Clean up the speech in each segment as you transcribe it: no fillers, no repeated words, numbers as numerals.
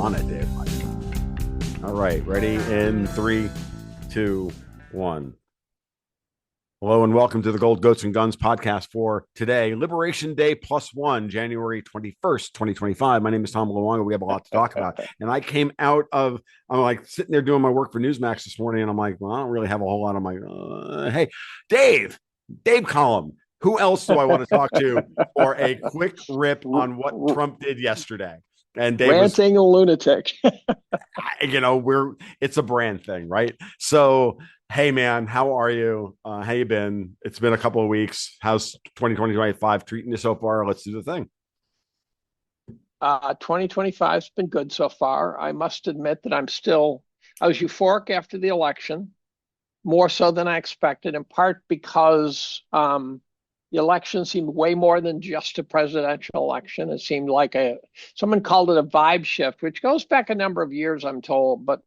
on it, Dave. All right, ready in 3, 2, 1. Hello and welcome to the Gold Goats and Guns podcast for today, Liberation Day +1, January 21st, 2025. My name is Tom Luongo. We have a lot to talk about. And I'm like sitting there doing my work for Newsmax this morning, and I'm like, well, I don't really have a whole lot on my, hey, Dave Collum. Who else do I want to talk to for a quick rip on what Trump did yesterday? And Dave ranting lunatic. It's a brand thing, right? So, hey man, how are you? How you been? It's been a couple of weeks. How's 2025 treating you so far? Let's do the thing. 2025 has been good so far. I must admit that I was euphoric after the election, more so than I expected, in part because the election seemed way more than just a presidential election. It seemed like someone called it a vibe shift, which goes back a number of years, I'm told, but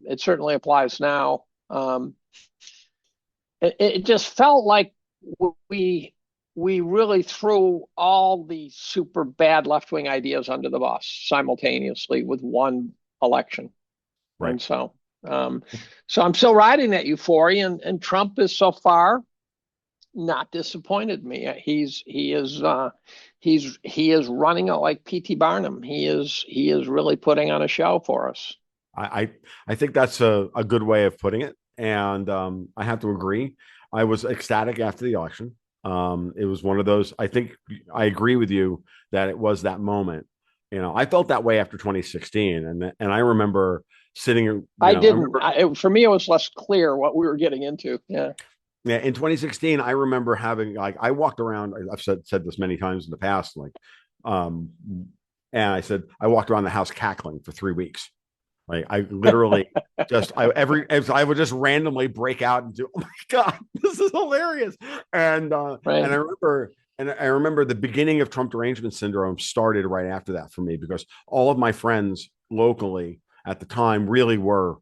it certainly applies now. It just felt like we really threw all the super bad left-wing ideas under the bus simultaneously with one election. Right. And so I'm still riding that euphoria, and Trump is so far not disappointed me. He is running it like P.T. Barnum. He is really putting on a show for us. I think that's a good way of putting it. And I have to agree. I was ecstatic after the election. It was one of those, I think I agree with you that it was that moment. I felt that way after 2016. And I remember sitting. For me, it was less clear what we were getting into. Yeah. Yeah, in 2016, I remember having I walked around. I've said this many times in the past, and I said I walked around the house cackling for 3 weeks. Like I literally I would just randomly break out and do, oh my God, this is hilarious. And right. and I remember the beginning of Trump derangement syndrome started right after that for me, because all of my friends locally at the time really were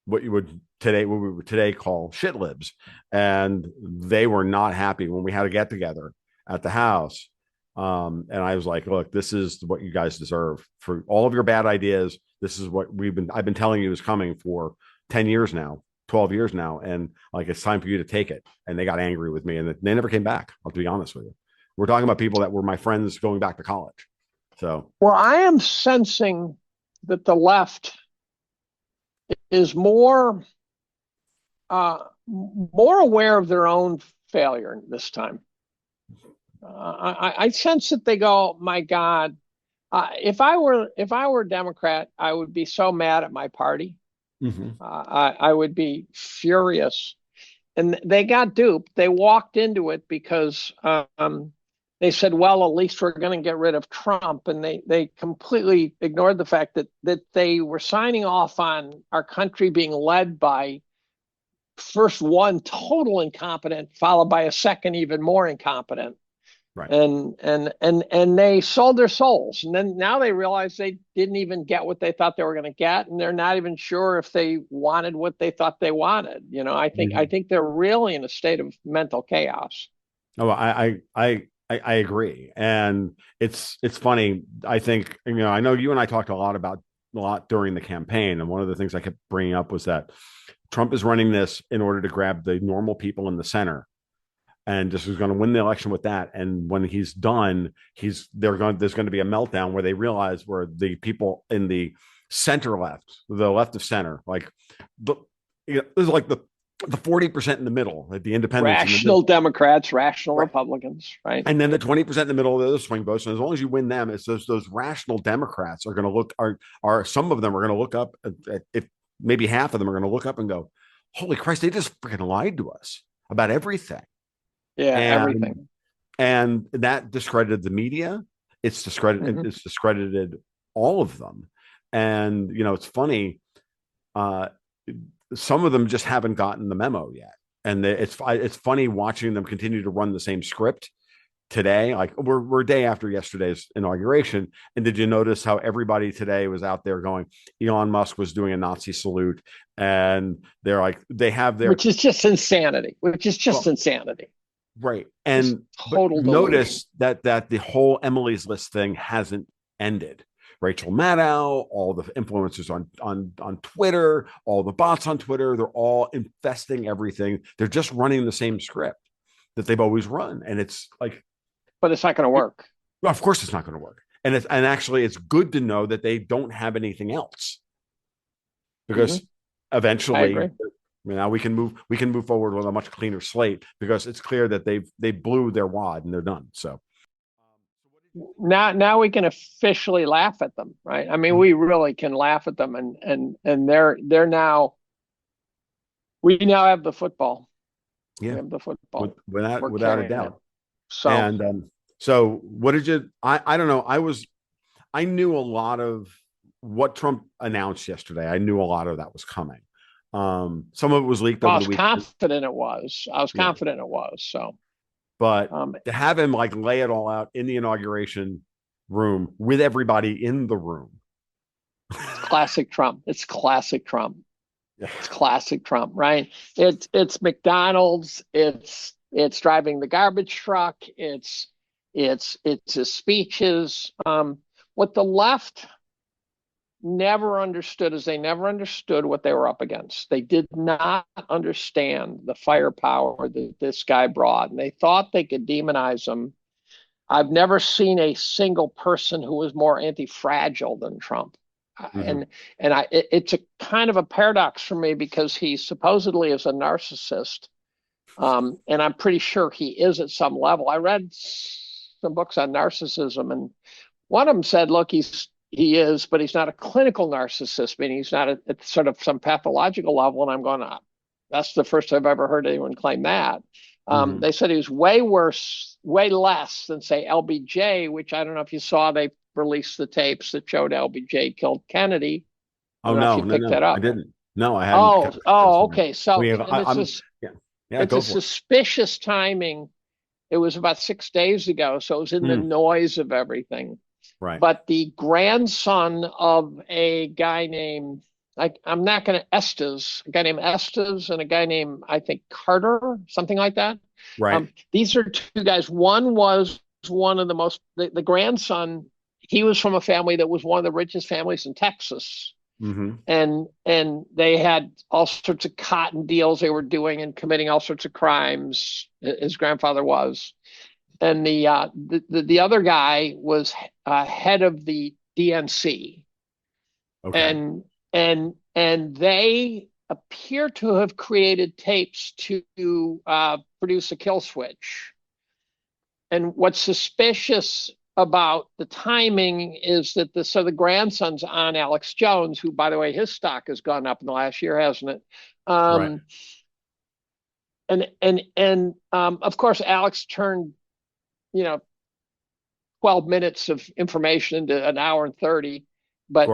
what we would today call shit libs, and they were not happy when we had a get together at the house. And I was like, look, this is what you guys deserve for all of your bad ideas. This is what I've been telling you is coming for 10 years now, 12 years now. And like, it's time for you to take it. And they got angry with me, and they never came back. I'll be honest with you. We're talking about people that were my friends going back to college. So, well, I am sensing that the left is more aware of their own failure this time. I sense that they go, my God, if I were a Democrat, I would be so mad at my party. Mm-hmm. I would be furious. And they got duped. They walked into it because they said, well, at least we're going to get rid of Trump. And they completely ignored the fact that they were signing off on our country being led by first one total incompetent, followed by a second even more incompetent. Right. And they sold their souls. And then now they realize they didn't even get what they thought they were going to get, and they're not even sure if they wanted what they thought they wanted. I think they're really in a state of mental chaos. Oh, I agree. And it's funny. I think, I know you and I talked a lot during the campaign. And one of the things I kept bringing up was that Trump is running this in order to grab the normal people in the center, and just was going to win the election with that. And when he's done, there's going to be a meltdown where they realize where the people in the center left, the left of center, there's like the 40% in the middle, like the independents, rational Democrats, rational right. Republicans, right? And then the 20% in the middle of the swing votes. And as long as you win them, it's those rational Democrats are going to are some of them are going to look up if maybe half of them are going to look up and go, holy Christ, they just freaking lied to us about everything. Yeah, everything. And that discredited the media. It's discredited all of them. And, it's funny. Some of them just haven't gotten the memo yet. And it's funny watching them continue to run the same script today. Like we're a day after yesterday's inauguration. And did you notice how everybody today was out there going, Elon Musk was doing a Nazi salute, and they're like, they have their, which is just insanity, insanity. Right. And notice that the whole Emily's List thing hasn't ended. Rachel Maddow, all the influencers on Twitter, all the bots on Twitter. They're all infesting everything. They're just running the same script that they've always run, and it's like, but it's not going to work. well, of course, it's not going to work. And actually, it's good to know that they don't have anything else, because eventually, now we can move forward with a much cleaner slate, because it's clear that they blew their wad and they're done. So now we can officially laugh at them, right? I mean, we really can laugh at them, and they're now, we now have the football. Yeah, we have the football without a doubt. So, and so what did you? I don't know. I knew a lot of what Trump announced yesterday. I knew a lot of that was coming. Some of it was leaked over the weekend. I was confident it was. So, but to have him like lay it all out in the inauguration room with everybody in the room, it's classic Trump. It's classic Trump. It's classic Trump, right? It's McDonald's. It's driving the garbage truck. It's his speeches. What the left never understood is they never understood what they were up against. They did not understand the firepower that this guy brought, and they thought they could demonize him. I've never seen a single person who was more anti-fragile than Trump. And it's a kind of a paradox for me, because he supposedly is a narcissist, and I'm pretty sure he is at some level. I read some books on narcissism, and one of them said, look, he is, but he's not a clinical narcissist, meaning he's not at sort of some pathological level. And I'm going, that's the first I've ever heard anyone claim that. They said he was way worse, way less than, say, LBJ, which I don't know if you saw, they released the tapes that showed LBJ killed Kennedy. No, that up. I didn't. No, I hadn't. Okay. So it's a suspicious timing. It was about 6 days ago, so it was in the noise of everything. Right. But the grandson of a guy named, I'm not going to, a guy named Estes and a guy named, I think, Carter, something like that. Right. These are two guys. One was one of the most, the grandson, he was from a family that was one of the richest families in Texas. And they had all sorts of cotton deals they were doing and committing all sorts of crimes. His grandfather was. And the other guy was head of the DNC. Okay. And they appear to have created tapes to produce a kill switch. And what's suspicious about the timing is that the grandson's on Alex Jones, who, by the way, his stock has gone up in the last year, hasn't it? Right. And of course, Alex turned 12 minutes of information into an hour and 30, but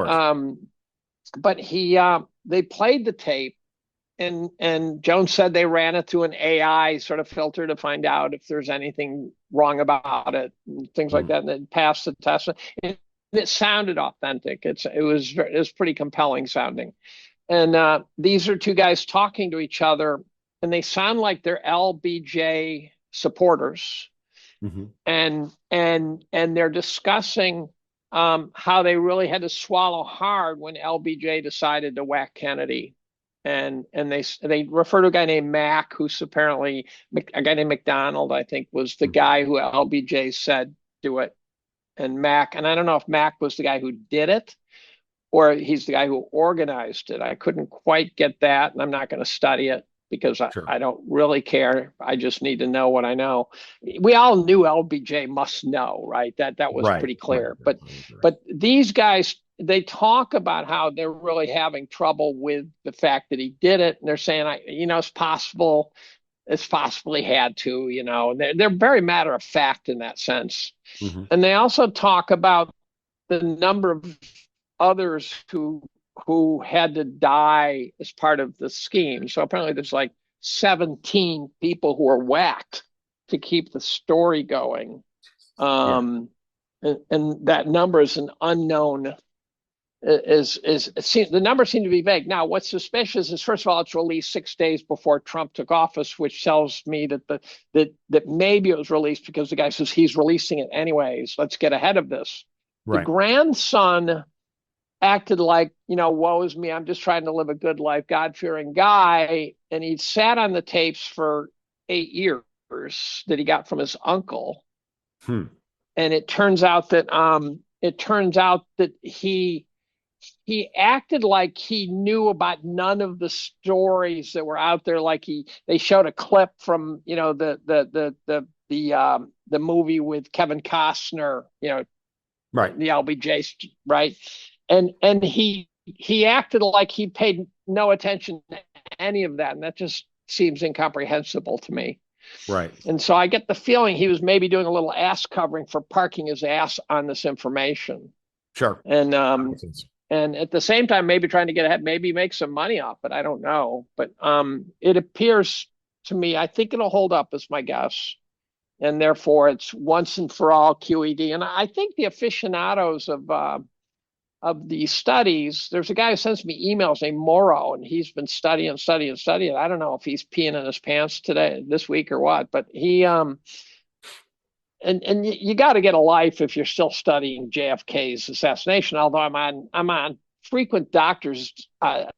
they played the tape, and Jones said they ran it through an AI sort of filter to find out if there's anything wrong about it and things like that, and it passed the test. And it sounded authentic. It was pretty compelling sounding. And these are two guys talking to each other, and they sound like they're LBJ supporters. And they're discussing how they really had to swallow hard when LBJ decided to whack Kennedy. And they refer to a guy named Mac, who's apparently a guy named McDonald, I think, was the guy who LBJ said do it. And Mac, and I don't know if Mac was the guy who did it or he's the guy who organized it. I couldn't quite get that, and I'm not going to study it, because I don't really care. I just need to know what I know. We all knew LBJ must know, right? That was pretty clear. Right. But these guys, they talk about how they're really having trouble with the fact that he did it, and they're saying, it's possible. It's possibly had to, they're very matter of fact in that sense. And they also talk about the number of others who had to die as part of the scheme. So apparently there's like 17 people who were whacked to keep the story going. And that number is an unknown. The numbers seem to be vague. Now, what's suspicious is, first of all, it's released 6 days before Trump took office, which tells me that maybe it was released because the guy says he's releasing it anyways. Let's get ahead of this. The Right. grandson acted like, woe is me, I'm just trying to live a good life, God-fearing guy. And he sat on the tapes for 8 years that he got from his uncle. Hmm. And it turns out that he acted like he knew about none of the stories that were out there. Like they showed a clip from, the movie with Kevin Costner, Right. the LBJ, right? And he acted like he paid no attention to any of that, and that just seems incomprehensible to me. Right. And so I get the feeling he was maybe doing a little ass covering for parking his ass on this information, Sure. and That makes sense. at the same time maybe trying to get ahead, maybe make some money off it. I don't know, but it appears to me, I think it'll hold up, is my guess, and therefore it's once and for all QED. And I think the aficionados of these studies, there's a guy who sends me emails named Morrow, and he's been studying. I don't know if he's peeing in his pants this week or what, but he and you got to get a life if you're still studying JFK's assassination. Although I'm on frequent doctors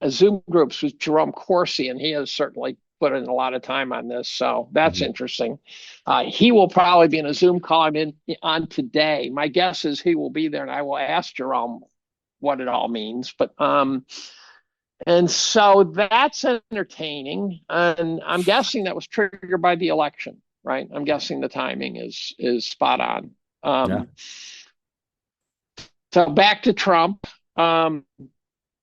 Zoom groups with Jerome Corsi, and he has certainly put in a lot of time on this, so that's interesting. He will probably be in a Zoom call I'm in on today. My guess is he will be there, and I will ask Jerome what it all means. But and so that's entertaining, and I'm guessing that was triggered by the election, right? I'm guessing the timing is spot on. Yeah. So back to Trump.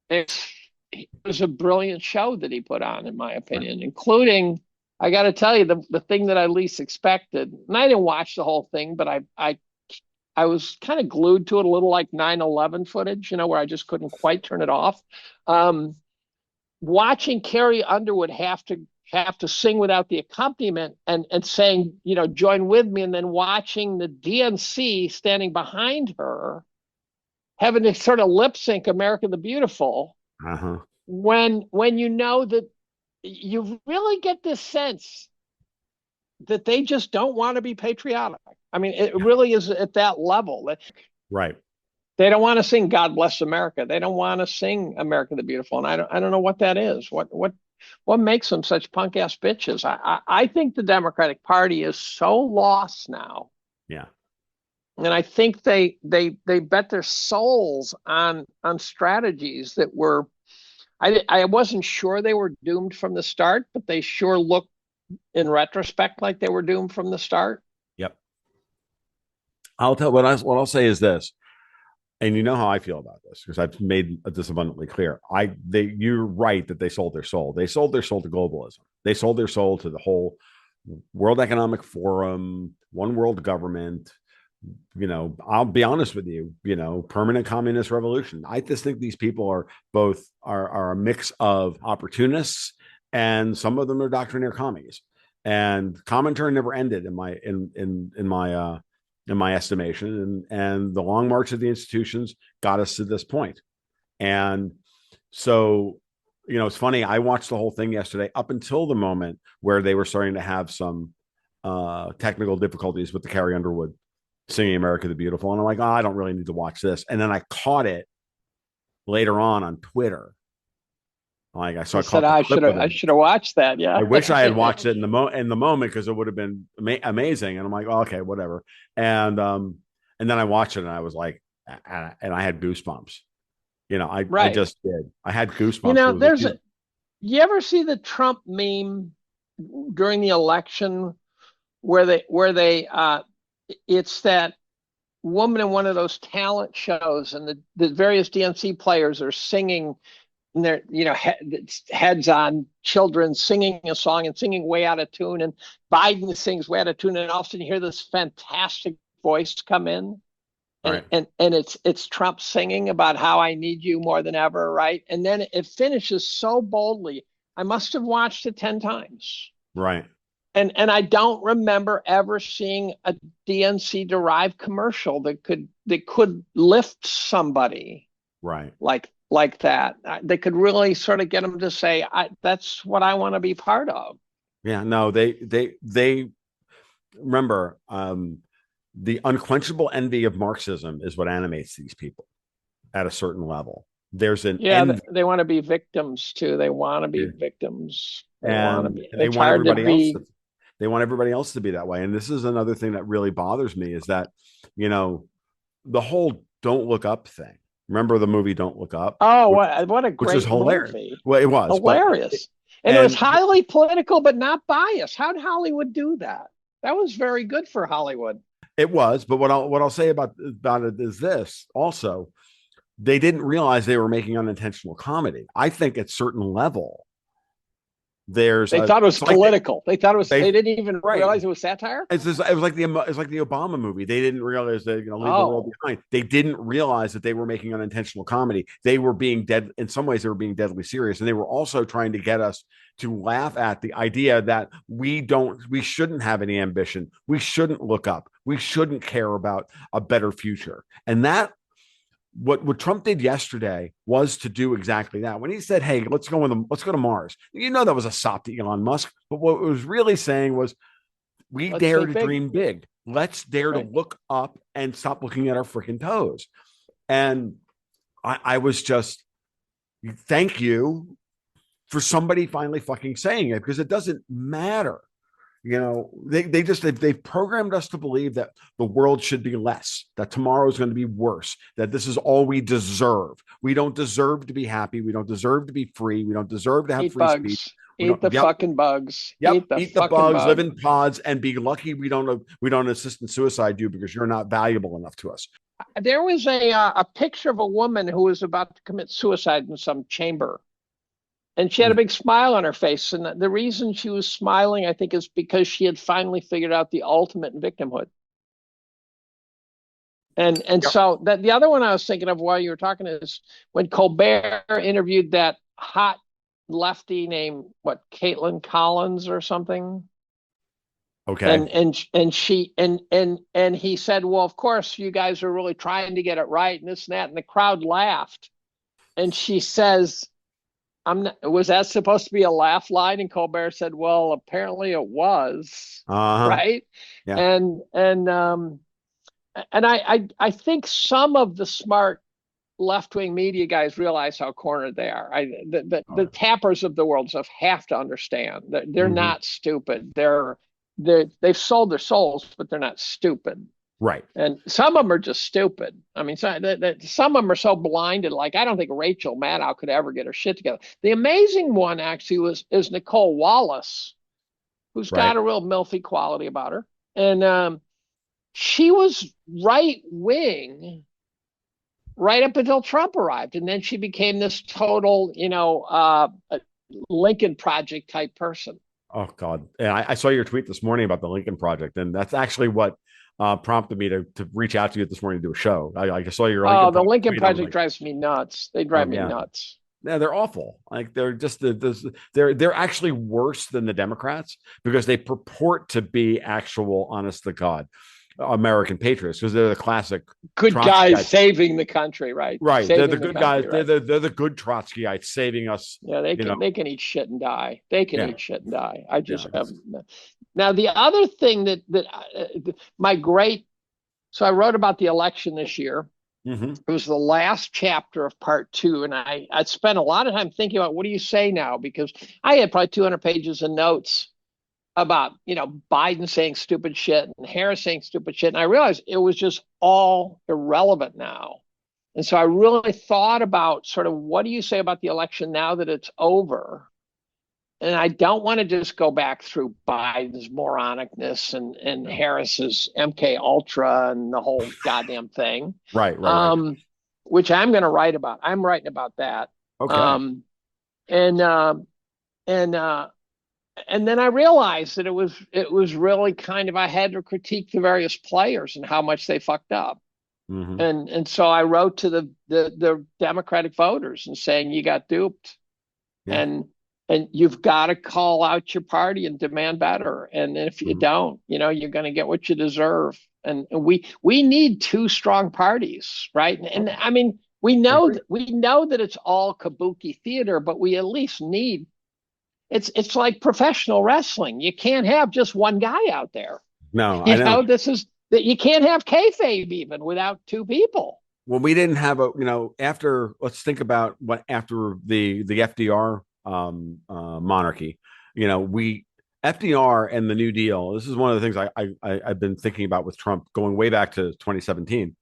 It was a brilliant show that he put on, in my opinion, including, I got to tell you, the thing that I least expected. And I didn't watch the whole thing, but I was kind of glued to it, a little like 9/11 footage, where I just couldn't quite turn it off. Watching Carrie Underwood have to sing without the accompaniment and saying, join with me, and then watching the DNC standing behind her having to sort of lip sync America the Beautiful, Uh-huh. when you know that you really get this sense that they just don't want to be patriotic. I mean, it really is at that level. Right. They don't want to sing "God Bless America." They don't want to sing "America the Beautiful," and I don't know what that is. What makes them such punk ass bitches? I think the Democratic Party is so lost now, Yeah. and I think they bet their souls on strategies that were. I wasn't sure they were doomed from the start, but they sure look in retrospect like they were doomed from the start. Yep. What I'll say is this, and you know how I feel about this because I've made this abundantly clear. You're right that they sold their soul. They sold their soul to globalism. They sold their soul to the whole World Economic Forum, one world government. I'll be honest with you. Permanent communist revolution. I just think these people are a mix of opportunists, and some of them are doctrinaire commies. And Comintern never ended in my estimation, and the long march of the institutions got us to this point. And so, it's funny. I watched the whole thing yesterday up until the moment where they were starting to have some technical difficulties with the Carrie Underwood singing "America the Beautiful," and I'm like, I don't really need to watch this. And then I caught it later on Twitter. Like I saw, I said the I clip should have watched that. Yeah, I wish I had watched it in the moment because it would have been amazing. And I'm like, okay, whatever. And then I watched it and I was like, and I had goosebumps. I just did. I had goosebumps. You ever see the Trump meme during the election where they it's that woman in one of those talent shows, and the various DNC players are singing, and they're heads on children singing a song and singing way out of tune, and Biden sings way out of tune, and all of a sudden you hear this fantastic voice come in, and Right. and it's Trump singing about how I need you more than ever, right? And then it finishes so boldly. I must have watched it 10 times. Right. And I don't remember ever seeing a DNC derived commercial that could lift somebody Right. like that. They could really sort of get them to say, that's what I want to be part of. Yeah. No, they remember the unquenchable envy of Marxism is what animates these people at a certain level. There's an Yeah, envy, they want to be victims too. They want to be victims. They want to and be. they It's want hard to everybody else be. to, they want everybody else to be that way. And this is another thing that really bothers me is that, you know, the whole "Don't Look Up" thing. Remember the movie "Don't Look Up," Oh, which, what a which is great hilarious. movie! Well, it was, but Hilarious, and it was and highly political, but not biased. How did Hollywood do that? That was very good for Hollywood. it was. But what I'll say about it is this also. They didn't realize they were making unintentional comedy. I think at certain level, there's They a thought it was it's like political. They thought it was. they They didn't even right. realize it was satire. It's like the Obama movie. They didn't realize that leave the world Oh, behind. They didn't realize that they were making unintentional comedy. They were being dead in some ways. They were being deadly serious, and they were also trying to get us to laugh at the idea that we shouldn't have any ambition. We shouldn't look up. We shouldn't care about a better future. And that what Trump did yesterday was to do exactly that. When he said, "Hey, let's go to Mars," that was a sop to Elon Musk. But what it was really saying was, we let's dare think to big. dream big. Let's dare to Right. look up and stop looking at our freaking toes. And I was just, thank you for somebody finally fucking saying it, because it doesn't matter. They've programmed us to believe that the world should be less, that tomorrow is going to be worse, that this is all we deserve. We don't deserve to be happy. We don't deserve to be free. We don't deserve to have Eat free speech. bugs. We Eat don't. the Yep. fucking bugs. Yep. Eat the Eat the fucking bugs, live bugs. in pods, and be lucky we don't assist in suicide you because you're not valuable enough to us. There was a picture of a woman who was about to commit suicide in some chamber, and she had a big smile on her face. And the reason she was smiling, I think, is because she had finally figured out the ultimate in victimhood. And Yep. so that the other one I was thinking of while you were talking is when Colbert interviewed that hot lefty named Caitlin Collins or something. Okay. And he said, well, of course you guys are really trying to get it right and this and that, and the crowd laughed. And she says, I'm not, was that supposed to be a laugh line? And Colbert said, well, apparently it was. Uh-huh. Right. Yeah. And I think some of the smart left-wing media guys realize how cornered they are. The tappers of the world have to understand that they're Mm-hmm. not stupid. They've sold their souls, but they're not stupid. Right. And some of them are just stupid. I mean, some of them are so blinded. Like, I don't think Rachel Maddow could ever get her shit together. The amazing one actually is Nicole Wallace, who's Right. got a real milfy quality about her. And she was right wing right up until Trump arrived, and then she became this total, Lincoln Project type person. Oh God. And I saw your tweet this morning about the Lincoln Project, and that's actually what prompted me to reach out to you this morning to do a show. I saw your Lincoln Oh, the Project Lincoln tweet, and I was Project like, drives me nuts. They drive me yeah. nuts. Yeah, they're awful. Like, they're just they're actually worse than the Democrats because they purport to be actual, honest to God, American patriots, because they're the classic Good Trotskyite. guys saving the country, right? Right. They're the Saving good country, guys. right? They're the good Trotskyites saving us. Yeah, they can eat shit and die. They can Yeah. eat shit and die. I just Yeah. have. Now the other thing that my great. So I wrote about the election this year. Mm-hmm. It was the last chapter of part 2, and I spent a lot of time thinking about what do you say now, because I had probably 200 pages of notes about Biden saying stupid shit and Harris saying stupid shit, and I realized it was just all irrelevant now. And so I really thought about sort of what do you say about the election now that it's over. And I don't want to just go back through Biden's moronicness and Harris's MK Ultra and the whole goddamn thing. Right. Which I'm going to write about. I'm writing about that. Okay. And then I realized that it was really kind of, I had to critique the various players and how much they fucked up. Mm-hmm. And so I wrote to the Democratic voters and saying, you got duped. Yeah. And you've got to call out your party and demand better. And if you don't, you're going to get what you deserve. And we need 2 strong parties, right? And I mean, we know that it's all kabuki theater, but we at least need. It's like professional wrestling. You can't have just one guy out there. No, I know. This that you can't have kayfabe even without two people. Well, we didn't have after, let's think about what after the FDR monarchy, we FDR and the New Deal. This is one of the things I've been thinking about with Trump going way back to 2017,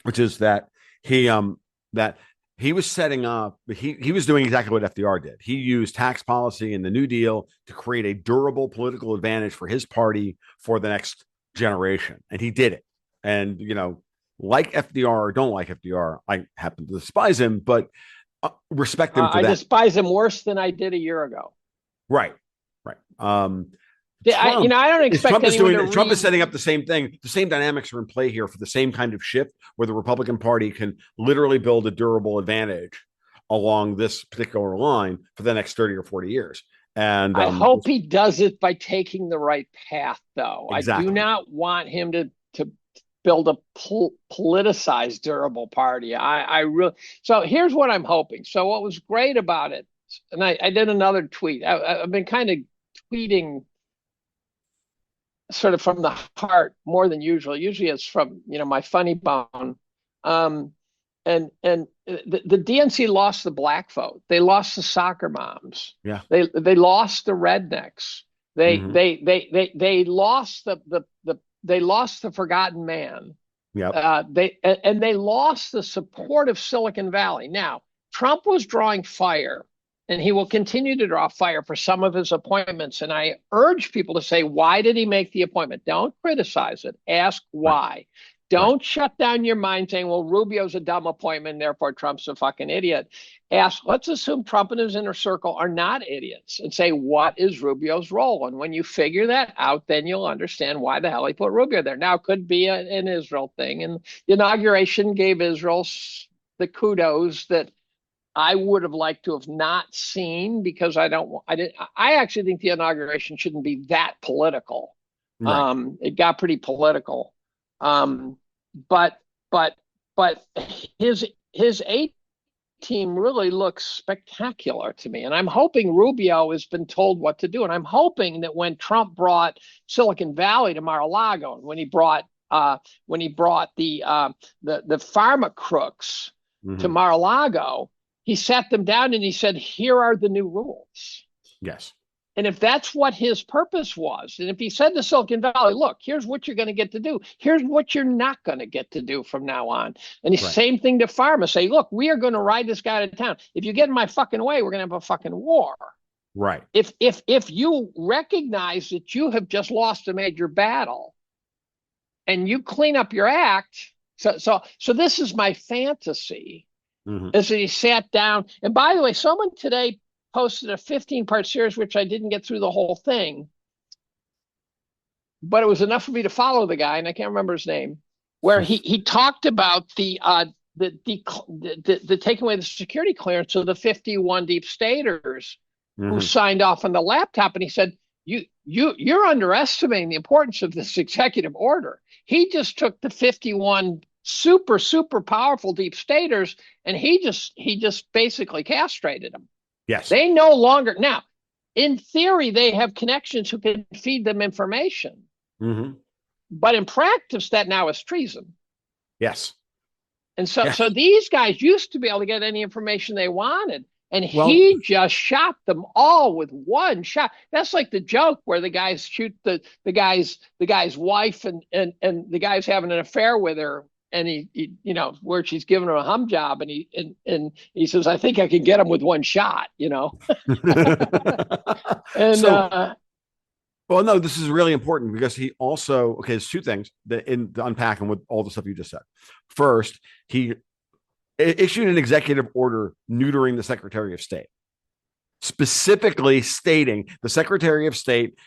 which is that he was setting up, he was doing exactly what FDR did. He used tax policy and the New Deal to create a durable political advantage for his party for the next generation. And he did it. And, like FDR or don't like FDR, I happen to despise him, but respect him for that. I despise him worse than I did a year ago. Right. Trump, I don't expect Trump is setting up the same thing. The same dynamics are in play here for the same kind of shift where the Republican Party can literally build a durable advantage along this particular line for the next 30 or 40 years. And I hope he does it by taking the right path, though. Exactly. I do not want him to build a politicized durable party. I really. So here's what I'm hoping. So what was great about it, and I did another tweet. I've been kind of tweeting sort of from the heart more than usual. Usually it's from my funny bone. And the DNC lost the black vote. They lost the soccer moms. Yeah. They lost the rednecks. They lost they lost the forgotten man. Yeah. They lost the support of Silicon Valley. Now, Trump was drawing fire, and he will continue to draw fire for some of his appointments. And I urge people to say, why did he make the appointment? Don't criticize it. Ask why. Right. Don't shut down your mind saying, well, Rubio's a dumb appointment, therefore Trump's a fucking idiot. Let's assume Trump and his inner circle are not idiots and say, what is Rubio's role? And when you figure that out, then you'll understand why the hell he put Rubio there. Now, it could be an Israel thing. And the inauguration gave Israel the kudos that I would have liked to have not seen, because I actually think the inauguration shouldn't be that political. Right. It got pretty political. But his A team really looks spectacular to me, and I'm hoping Rubio has been told what to do, and I'm hoping that when Trump brought Silicon Valley to Mar-a-Lago, and when he brought the pharma crooks to Mar-a-Lago, he sat them down and he said, "Here are the new rules." Yes. And if that's what his purpose was, and if he said to Silicon Valley, look, here's what you're going to get to do, here's what you're not going to get to do from now on. And the same thing to pharma, say, look, we are going to ride this guy to town. If you get in my fucking way, we're going to have a fucking war. Right. If you recognize that you have just lost a major battle and you clean up your act, so this is my fantasy, is that he sat down. And by the way, someone today posted a 15-part series, which I didn't get through the whole thing, but it was enough for me to follow the guy, and I can't remember his name, where he talked about the taking away the security clearance of the 51 deep staters who signed off on the laptop, and he said, you're underestimating the importance of this executive order. He just took the 51 super powerful deep staters, and he just basically castrated them. Yes. They no longer, now, in theory, they have connections who can feed them information. But in practice, that now is treason. Yes. And so these guys used to be able to get any information they wanted. And he just shot them all with one shot. That's like the joke where the guys shoot the guy's wife and the guy's having an affair with her. And he where she's giving him a hum job, and he says, "I think I can get him with one shot," And well, no, this is really important because he also there's two things that in the unpacking with all the stuff you just said. First, he issued an executive order neutering the Secretary of State, specifically stating the Secretary of State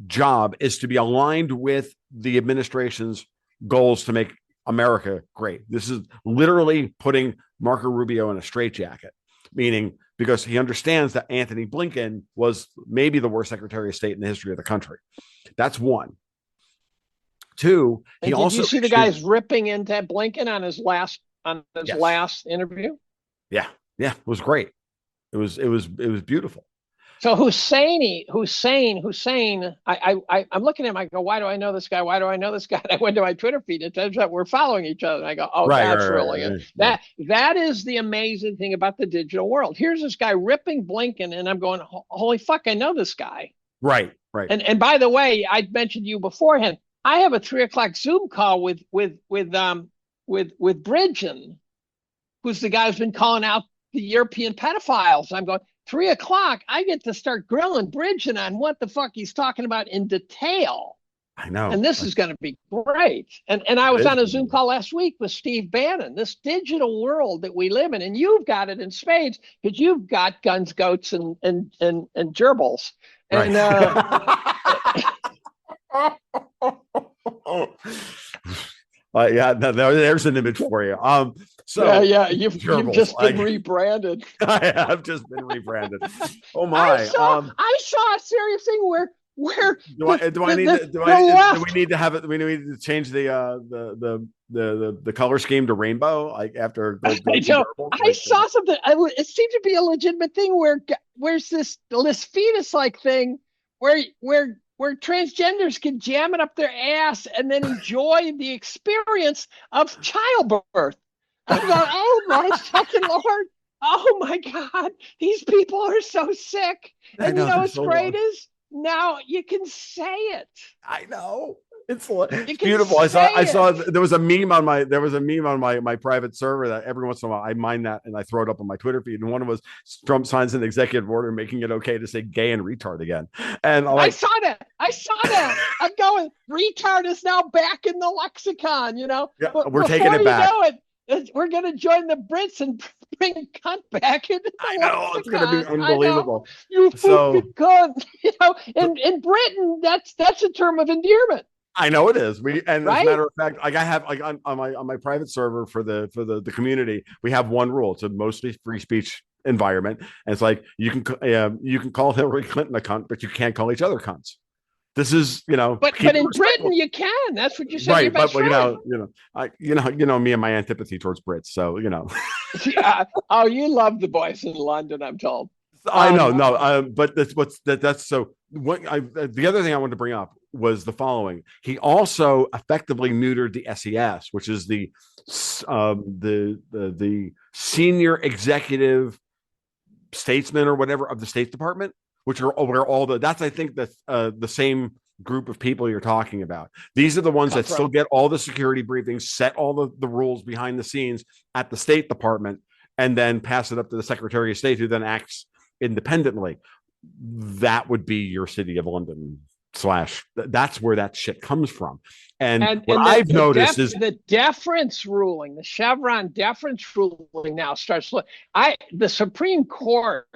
job is to be aligned with the administration's goals to make America great. This is literally putting Marco Rubio in a straitjacket, meaning because he understands that Anthony Blinken was maybe the worst Secretary of State in the history of the country. That's one. Two, did you see the guys ripping into Blinken on his last last interview? Yeah, it was great. It was beautiful. So Hussein. I'm looking at him. I go, why do I know this guy? Why do I know this guy? And I went to my Twitter feed. It turns out we're following each other. And I go, oh, Right, that's right, really right, it. right, yeah. That is the amazing thing about the digital world. Here's this guy ripping Blinken, and I'm going, holy fuck, I know this guy. Right, right. And by the way, I mentioned you beforehand. I have a 3 o'clock Zoom call with Bridgen, who's the guy who's been calling out the European pedophiles. I'm going, 3 o'clock, I get to start grilling Bridgen on what the fuck he's talking about in detail. I know. And this is going to be great. And I was on a Zoom call last week with Steve Bannon, this digital world that we live in. And you've got it in spades because you've got guns, goats, and gerbils. And yeah, there's an image for you. So you've just been rebranded. I have just been rebranded. Oh my! I saw a serious thing where do we need to have it? We need to change the color scheme to rainbow, like after. I saw something. It seemed to be a legitimate thing where's this fetus like thing where transgenders can jam it up their ass and then enjoy the experience of childbirth. I thought, oh my fucking Lord. Oh my God. These people are so sick. And you know what's great is now you can say it. I know. It's beautiful. I saw there was a meme on my private server that every once in a while I mine that and I throw it up on my Twitter feed. And one of them was Trump signs an executive order making it okay to say gay and retard again. And I saw that. I'm going, retard is now back in the lexicon, Yeah, we're taking it back. We're going to join the Brits and bring cunt back into the lexicon. It's going to be unbelievable. You fucking cunt. In Britain, that's a term of endearment. I know it is. As a matter of fact, I have on my private server for the community, we have one rule. It's a mostly free speech environment, and it's like you can call Hillary Clinton a cunt, but you can't call each other cunts. This is but in Britain you can. That's what you said. Right, but you know me and my antipathy towards Brits. So Yeah. Oh, you love the boys in London, I'm told. I know, no, but that's so. The other thing I wanted to bring up was the following. He also effectively neutered the SES, which is the senior executive statesman or whatever of the State Department, which are where all that's I think that's the same group of people you're talking about. These are the ones that still get all the security briefings, set all the rules behind the scenes at the State Department, and then pass it up to the Secretary of State, who then acts independently. That would be your City of London / that's where that shit comes from. And what I've noticed is the deference ruling, the Chevron deference ruling now starts. The Supreme Court,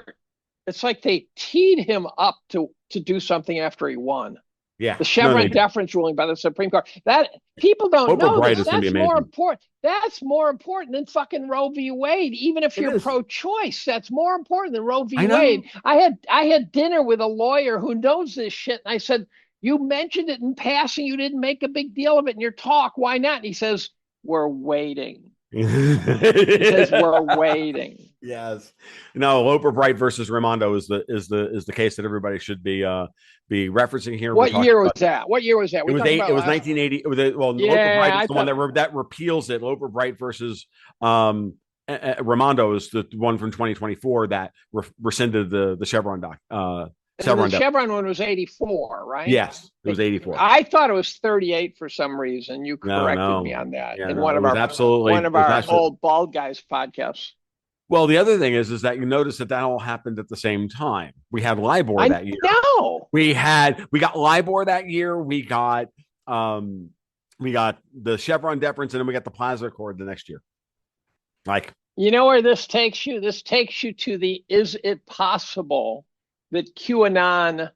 it's like they teed him up to do something after he won. Yeah, the Chevron deference ruling by the Supreme Court. That people don't know. That's more important. That's more important than fucking Roe v. Wade. Even if you're pro-choice, that's more important than Roe v. Wade. I had dinner with a lawyer who knows this shit, and I said, "You mentioned it in passing. You didn't make a big deal of it in your talk. Why not?" And he says, "We're waiting." He says, "We're waiting." Yes. No, Loper Bright versus Raimondo is the case that everybody should be referencing here. What year was that? It was 1980. It was Loper Bright is the one that repeals it. Loper Bright versus Raimondo is the one from 2024 that rescinded the Chevron doc. The Chevron one was 84, right? Yes, it was 84. I thought it was 38 for some reason. You corrected me on that in one of our old bald guys podcasts. Well, the other thing is that you notice that all happened at the same time. We had LIBOR that year. No, we got LIBOR that year. We got the Chevron deference, and then we got the Plaza Accord the next year. Like, you know where this takes you? This takes you to is it possible that QAnon,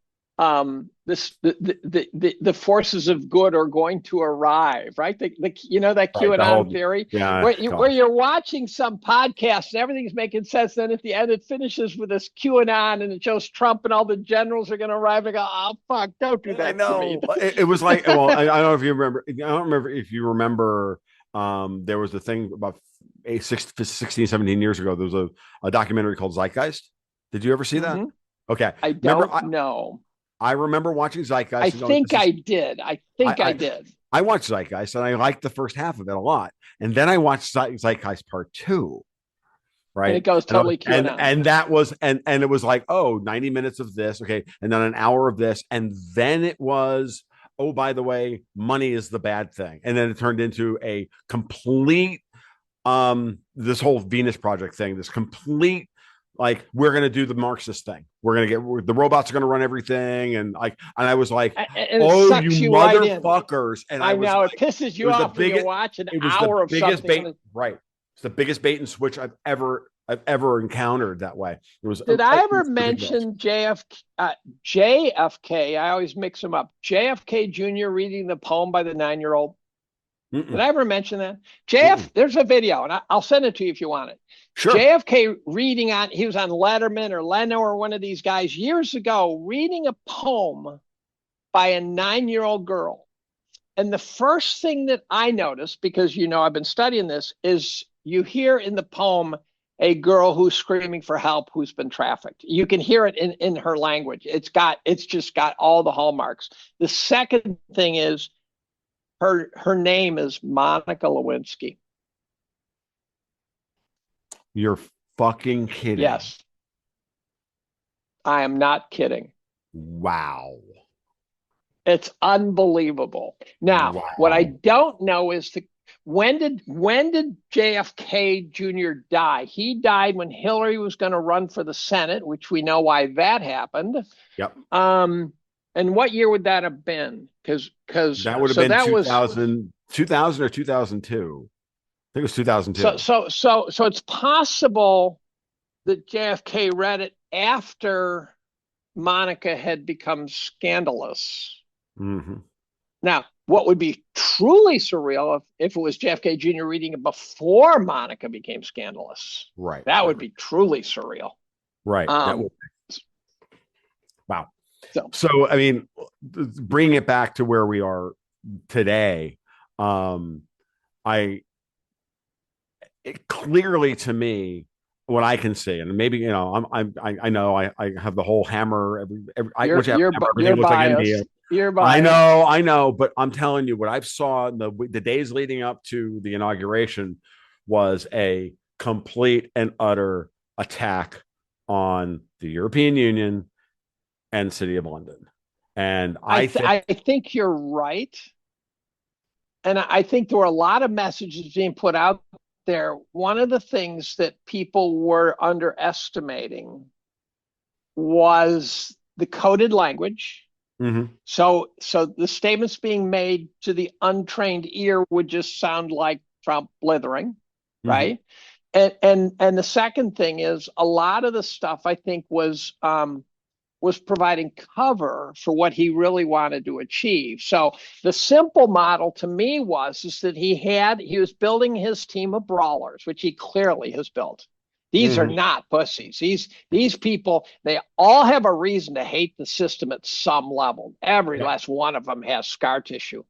the forces of good are going to arrive, right? That QAnon theory, where you're watching some podcast and everything's making sense. Then at the end, it finishes with this QAnon and it shows Trump and all the generals are going to arrive. And go, oh fuck, don't do that. I know. To me. It was like, well, I don't know if you remember. I don't remember if you remember. There was a thing about 16, 17 years ago. There was a documentary called Zeitgeist. Did you ever see that? Okay. I Remember, don't know. I remember watching I Zeitgeist and going, think "This is." I did. I think I I did. I watched Zeitgeist and I liked the first half of it a lot, and then I watched Zeitgeist Part Two, And it right? goes And totally QAnon. and that was and it was like, oh, 90 minutes of this, okay, and then an hour of this, and then it was, oh, by the way, money is the bad thing, and then it turned into a complete this whole Venus Project thing, this complete, like, we're going to do the Marxist thing, we're going to get the robots are going to run everything, and I was like, And it oh, you sucks you right in. motherfuckers, and I I was know it like, pisses it you was the off when you biggest, watch an it was the hour of biggest something. bait, right? It's the biggest bait and switch I've ever encountered that way. It was Did I ever ridiculous. mention JFK? I always mix them up. JFK Jr. reading the poem by the 9-year-old. Did Mm-mm, I ever mention that? mm-mm. There's a video, and I'll send it to you if you want it. Sure. JFK reading he was on Letterman or Leno or one of these guys years ago, reading a poem by a 9-year-old girl. And the first thing that I noticed, because I've been studying this, is you hear in the poem a girl who's screaming for help, who's been trafficked. You can hear it in her language. It's just got all the hallmarks. The second thing is her name is Monica Lewinsky. You're fucking kidding. Yes, I am not kidding. Wow. It's unbelievable. Now, what I Wow. don't know is when did JFK Jr. die? He died when Hillary was going to run for the Senate, which we know why that happened. Yep. And what year would that have been? Because That would have so been that was 2000 or 2002. I think it was so 2002. so so so it's possible that JFK read it after Monica had become scandalous. Mm-hmm. Now, what would be truly surreal if it was JFK Jr. reading it before Monica became scandalous? Right. That Right. would be truly surreal. Right. That Um, would. Wow. so So, I mean, bringing it back to where we are today, um, I clearly, to me, what I can see, and maybe I know I have the whole hammer, you're which I have you're hammer, everything you're looks like India. biased. You're biased. I know, but I'm telling you, what I've saw in the days leading up to the inauguration was a complete and utter attack on the European Union and City of London. And I think, I think you're right, and I think there were a lot of messages being put out there. One of the things that people were underestimating was the coded language. mhm, So the statements being made to the untrained ear would just sound like Trump blithering, mhm, right? And the second thing is a lot of the stuff I think was providing cover for what he really wanted to achieve. So the simple model to me is that he was building his team of brawlers, which he clearly has built. These are mhm. not pussies. These people, they all have a reason to hate the system at some level. Every Yep, last one of them has scar tissue.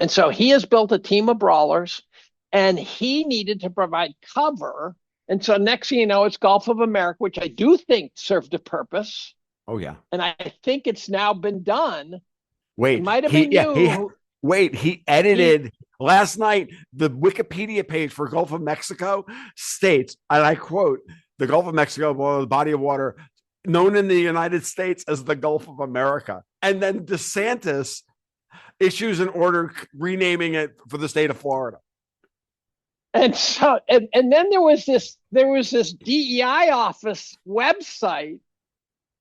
And yep, so he has built a team of brawlers, and he needed to provide cover. And so next thing you know, it's Gulf of America, which I do think served a purpose. oh yeah. And I think it's now been done. It Wait, might have been you he he edited last night. The Wikipedia page for Gulf of Mexico states, and I quote, the Gulf of Mexico, well, the body of water known in the United States as the Gulf of America. And then DeSantis issues an order renaming it for the state of Florida. and then there was this DEI office website.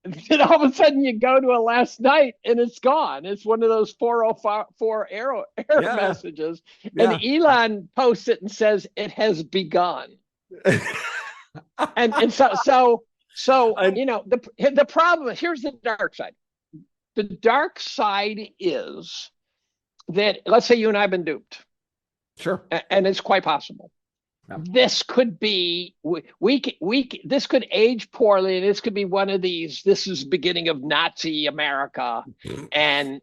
And all of a sudden you go to it last night and it's gone. It's one of those 404 error Yeah, messages. And yeah. Elon posts it and says it has begun. And so And the problem, here's the dark side. The dark side is that, let's say you and I have been duped, sure. and it's quite possible. Yeah. This could be this could age poorly, and this could be one of these. This is the beginning of Nazi America, and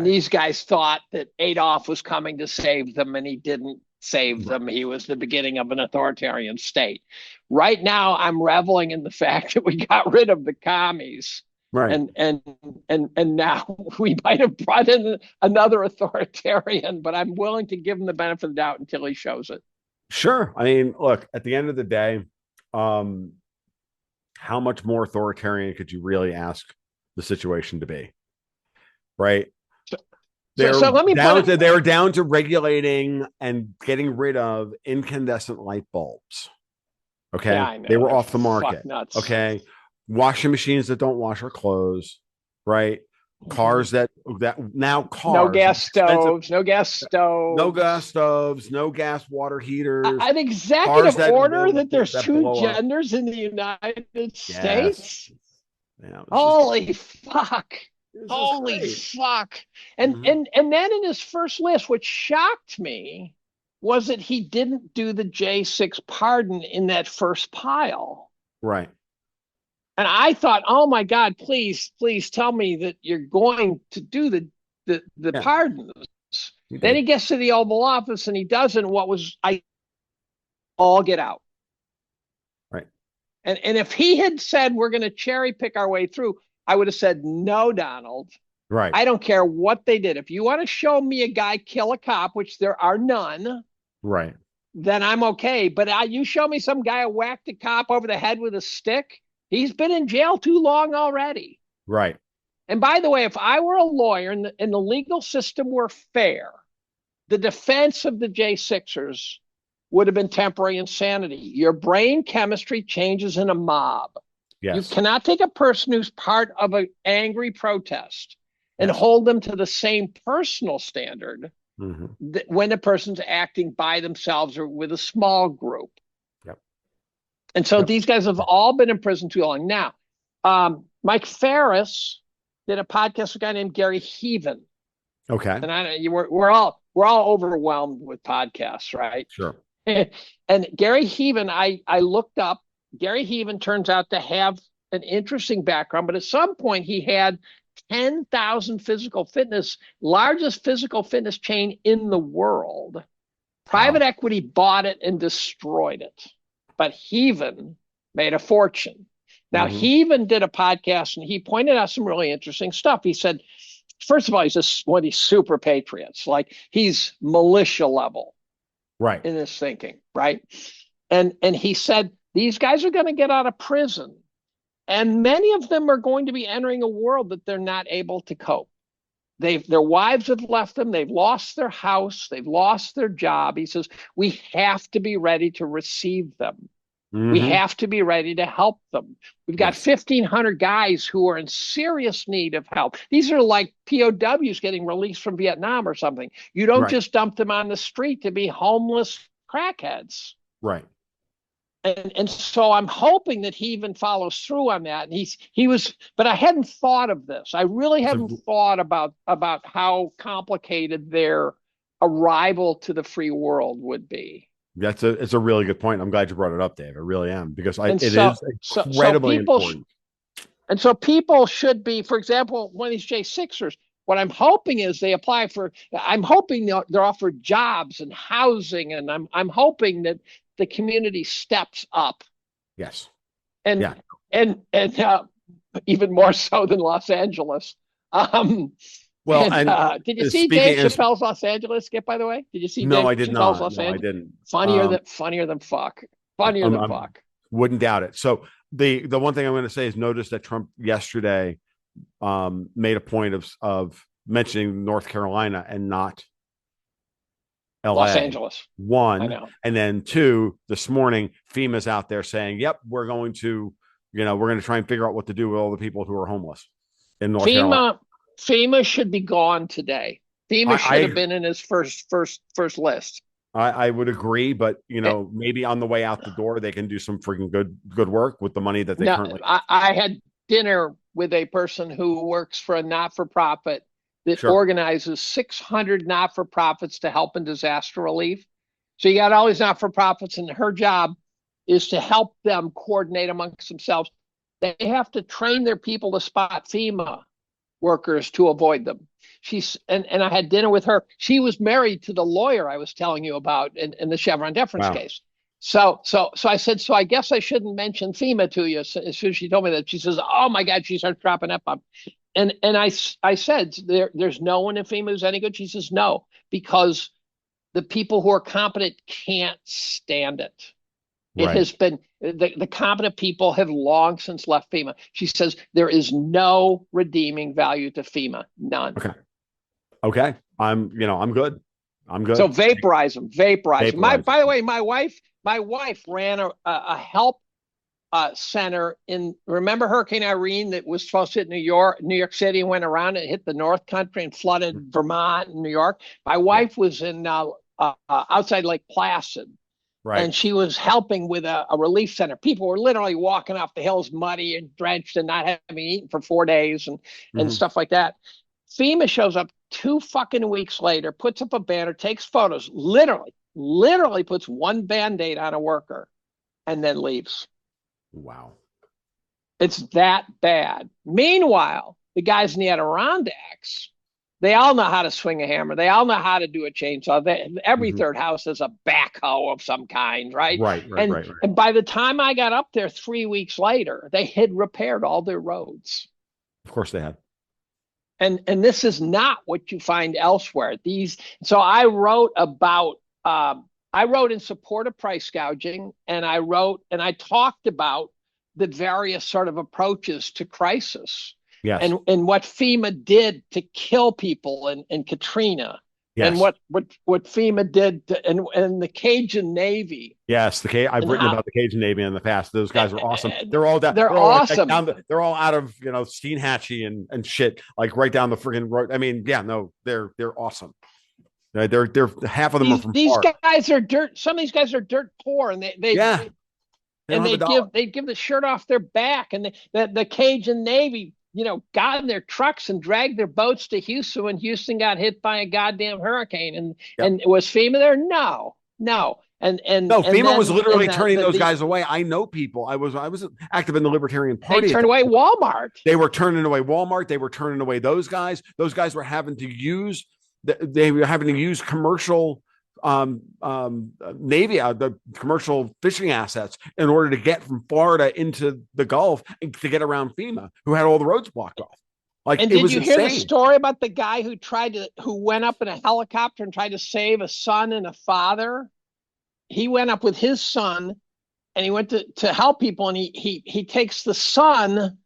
these guys thought that Adolf was coming to save them, and he didn't saved them. He was the beginning of an authoritarian state. Right now, I'm reveling in the fact that we got rid of the commies. Right. And now we might have brought in another authoritarian, but I'm willing to give him the benefit of the doubt until he shows it. Sure. I mean, look, at the end of the day, how much more authoritarian could you really ask the situation to be? Right. So let me they were down to regulating and getting rid of incandescent light bulbs. Okay. Yeah, I know. They were They're off the market. nuts. Okay. Washing machines that don't wash our clothes. Right. Cars that now cars. No gas stoves, no gas water heaters. An executive order that there's two genders in the United States. Yeah, Holy fuck. Holy fuck. And then in his first list, what shocked me was that he didn't do the J6 pardon in that first pile. Right. And I thought, oh my God, please tell me that you're going to do the pardons. Then he gets to the Oval Office and he doesn't. All get out. Right. And if he had said we're going to cherry pick our way through, I would have said, no, Donald. Right. I don't care what they did. If you want to show me a guy kill a cop, which there are none, right, then I'm okay. But you show me some guy who whacked a cop over the head with a stick. He's been in jail too long already. Right. And by the way, if I were a lawyer and the legal system were fair, the defense of the J6ers would have been temporary insanity. Your brain chemistry changes in a mob. Yes. You cannot take a person who's part of an angry protest and hold them to the same personal standard when a person's acting by themselves or with a small group. Yep. And so these guys have all been in prison too long. Now, Mike Ferris did a podcast with a guy named Gary Heaven. Okay. And we're all overwhelmed with podcasts, right? Sure. And Gary Heaven, I looked up. Gary Heaven turns out to have an interesting background, but at some point he had 10,000 physical fitness, largest physical fitness chain in the world. Private equity bought it and destroyed it. But Heaven made a fortune. Now, Heaven did a podcast and he pointed out some really interesting stuff. He said, first of all, he's one of these super patriots. Like he's militia level in his thinking, right? And he said, these guys are going to get out of prison. And many of them are going to be entering a world that they're not able to cope. Their wives have left them. They've lost their house. They've lost their job. He says, we have to be ready to receive them. We have to be ready to help them. We've got 1,500 guys who are in serious need of help. These are like POWs getting released from Vietnam or something. You don't just dump them on the street to be homeless crackheads. Right. And so I'm hoping that he even follows through on that. And he was, but I hadn't thought of this. I really hadn't thought about how complicated their arrival to the free world would be. It's a really good point. I'm glad you brought it up, Dave. I really am, because it is incredibly important. And so people should be, for example, one of these J6ers, what I'm hoping is they apply for, I'm hoping they're offered jobs and housing, and I'm hoping that the community steps up. Yes. And even more so than Los Angeles. Did you see Dave Chappelle's Los Angeles skit, by the way? Did you see No, Dave I did Chappelle's not. Los No, Angeles? I didn't. Funnier than fuck. Funnier than fuck. Wouldn't doubt it. So the one thing I'm going to say is notice that Trump yesterday made a point of mentioning North Carolina and not LA. Los Angeles. One. I know. And then two, this morning, FEMA's out there saying, yep, we're going to try and figure out what to do with all the people who are homeless in North Carolina. FEMA should be gone today. FEMA should have been in his first list. I would agree, but maybe on the way out the door they can do some freaking good work with the money that they currently. I had dinner with a person who works for a not-for-profit that organizes 600 not-for-profits to help in disaster relief. So you got all these not-for-profits, and her job is to help them coordinate amongst themselves. They have to train their people to spot FEMA workers to avoid them. And I had dinner with her. She was married to the lawyer I was telling you about in the Chevron deference Wow. case. So I said, so I guess I shouldn't mention FEMA to you. So as soon as she told me that, she says, "Oh my God," she starts dropping up. And I said, there's no one in FEMA who's any good. She says, no, because the people who are competent can't stand it. It Right. has been the competent people have long since left FEMA. She says there is no redeeming value to FEMA, none. Okay. Okay. I'm good. I'm So good. vaporize them, vaporize them. Vaporize By the it. way, my wife ran a help center in. Remember Hurricane Irene that was supposed to hit New York City, and went around and hit the North Country and flooded Vermont and New York. My Yeah. wife was in outside Lake Placid, Right. and she was helping with a relief center. People were literally walking off the hills muddy and drenched and not having eaten for 4 days and Mm-hmm. stuff like that. FEMA shows up 2 fucking weeks later, puts up a banner, takes photos, literally puts one Band-Aid on a worker and then leaves. Wow. It's that bad. Meanwhile, the guys in the Adirondacks, they all know how to swing a hammer. They all know how to do a chainsaw. Every Mm-hmm. third house has a backhoe of some kind, right? Right. And by the time I got up there 3 weeks later, they had repaired all their roads. Of course they had. And this is not what you find elsewhere. So I wrote about I wrote in support of price gouging, and I talked about the various sort of approaches to crisis. Yes. And what FEMA did to kill people in Katrina. Yes. And what FEMA did and the Cajun Navy. Yes, I've written about the Cajun Navy in the past. Those guys are awesome. They're all down. They're all awesome. they're all out of Steenhatchee and shit, like right down the friggin' road. I mean, yeah, no, they're awesome. They're half of them are from these Florida. guys are dirt. Some of these guys are dirt poor, and they give the shirt off their back, and the Cajun Navy, got in their trucks and dragged their boats to Houston when Houston got hit by a goddamn hurricane. And was FEMA there? No. And FEMA was literally turning those guys away. I know people. I was active in the Libertarian Party. They turned away Walmart. They were turning away Walmart. They were turning away those guys. Those guys were having to use commercial Navy, the commercial fishing assets in order to get from Florida into the Gulf and to get around FEMA, who had all the roads blocked off. And did you hear the story about the guy who went up in a helicopter and tried to save a son and a father? He went up with his son and he went to help people, and he takes the son,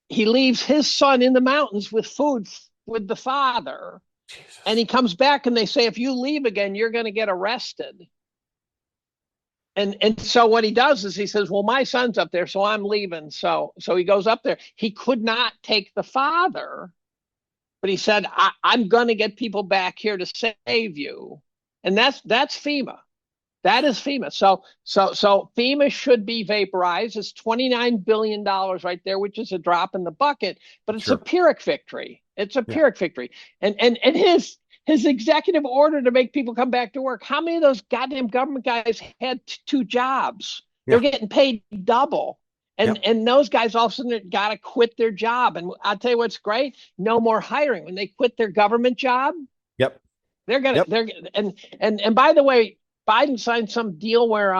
he leaves his son in the mountains with food with the father. Jesus. And he comes back and they say, if you leave again, you're going to get arrested. And so what he does is he says, well, my son's up there, so I'm leaving. So he goes up there. He could not take the father, but he said, I'm going to get people back here to save you. And that's FEMA. That is FEMA. So FEMA should be vaporized. It's $29 billion right there, which is a drop in the bucket, but it's a Pyrrhic victory. It's a Pyrrhic victory. And his executive order to make people come back to work. How many of those goddamn government guys had 2 jobs? They're getting paid double. And those guys all of a sudden got to quit their job. And I'll tell you what's great. No more hiring. When they quit their government job, they're going to, and by the way, Biden signed some deal where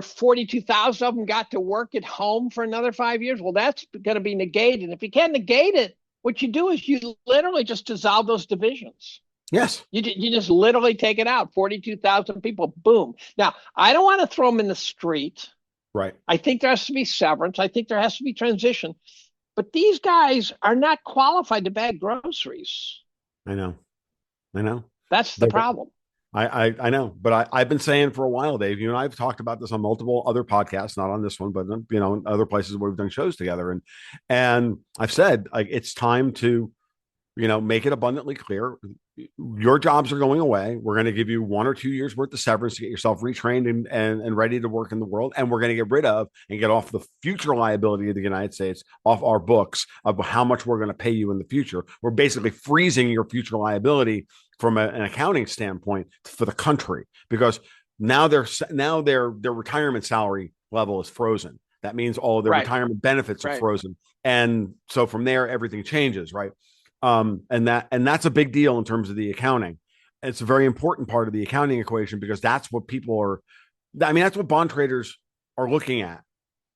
42,000 of them got to work at home for another 5 years. Well, that's going to be negated. If you can't negate it, what you do is you literally just dissolve those divisions. Yes. You just literally take it out. 42,000 people, boom. Now, I don't want to throw them in the street. Right. I think there has to be severance. I think there has to be transition. But these guys are not qualified to bag groceries. I know. That's the problem. I know, but I've been saying for a while, Dave, you and I have talked about this on multiple other podcasts, not on this one, but in other places where we've done shows together. And I've said, like, it's time to, make it abundantly clear. Your jobs are going away. We're going to give you 1 or 2 years worth of severance to get yourself retrained and ready to work in the world. And we're going to get rid of and get off the future liability of the United States off our books of how much we're going to pay you in the future. We're basically freezing your future liability from an accounting standpoint for the country, because now their retirement salary level is frozen. That means all of their Right. retirement benefits are Right. frozen. And so from there, everything changes, right? And that's a big deal in terms of the accounting. It's a very important part of the accounting equation because that's what people are. I mean, that's what bond traders are looking at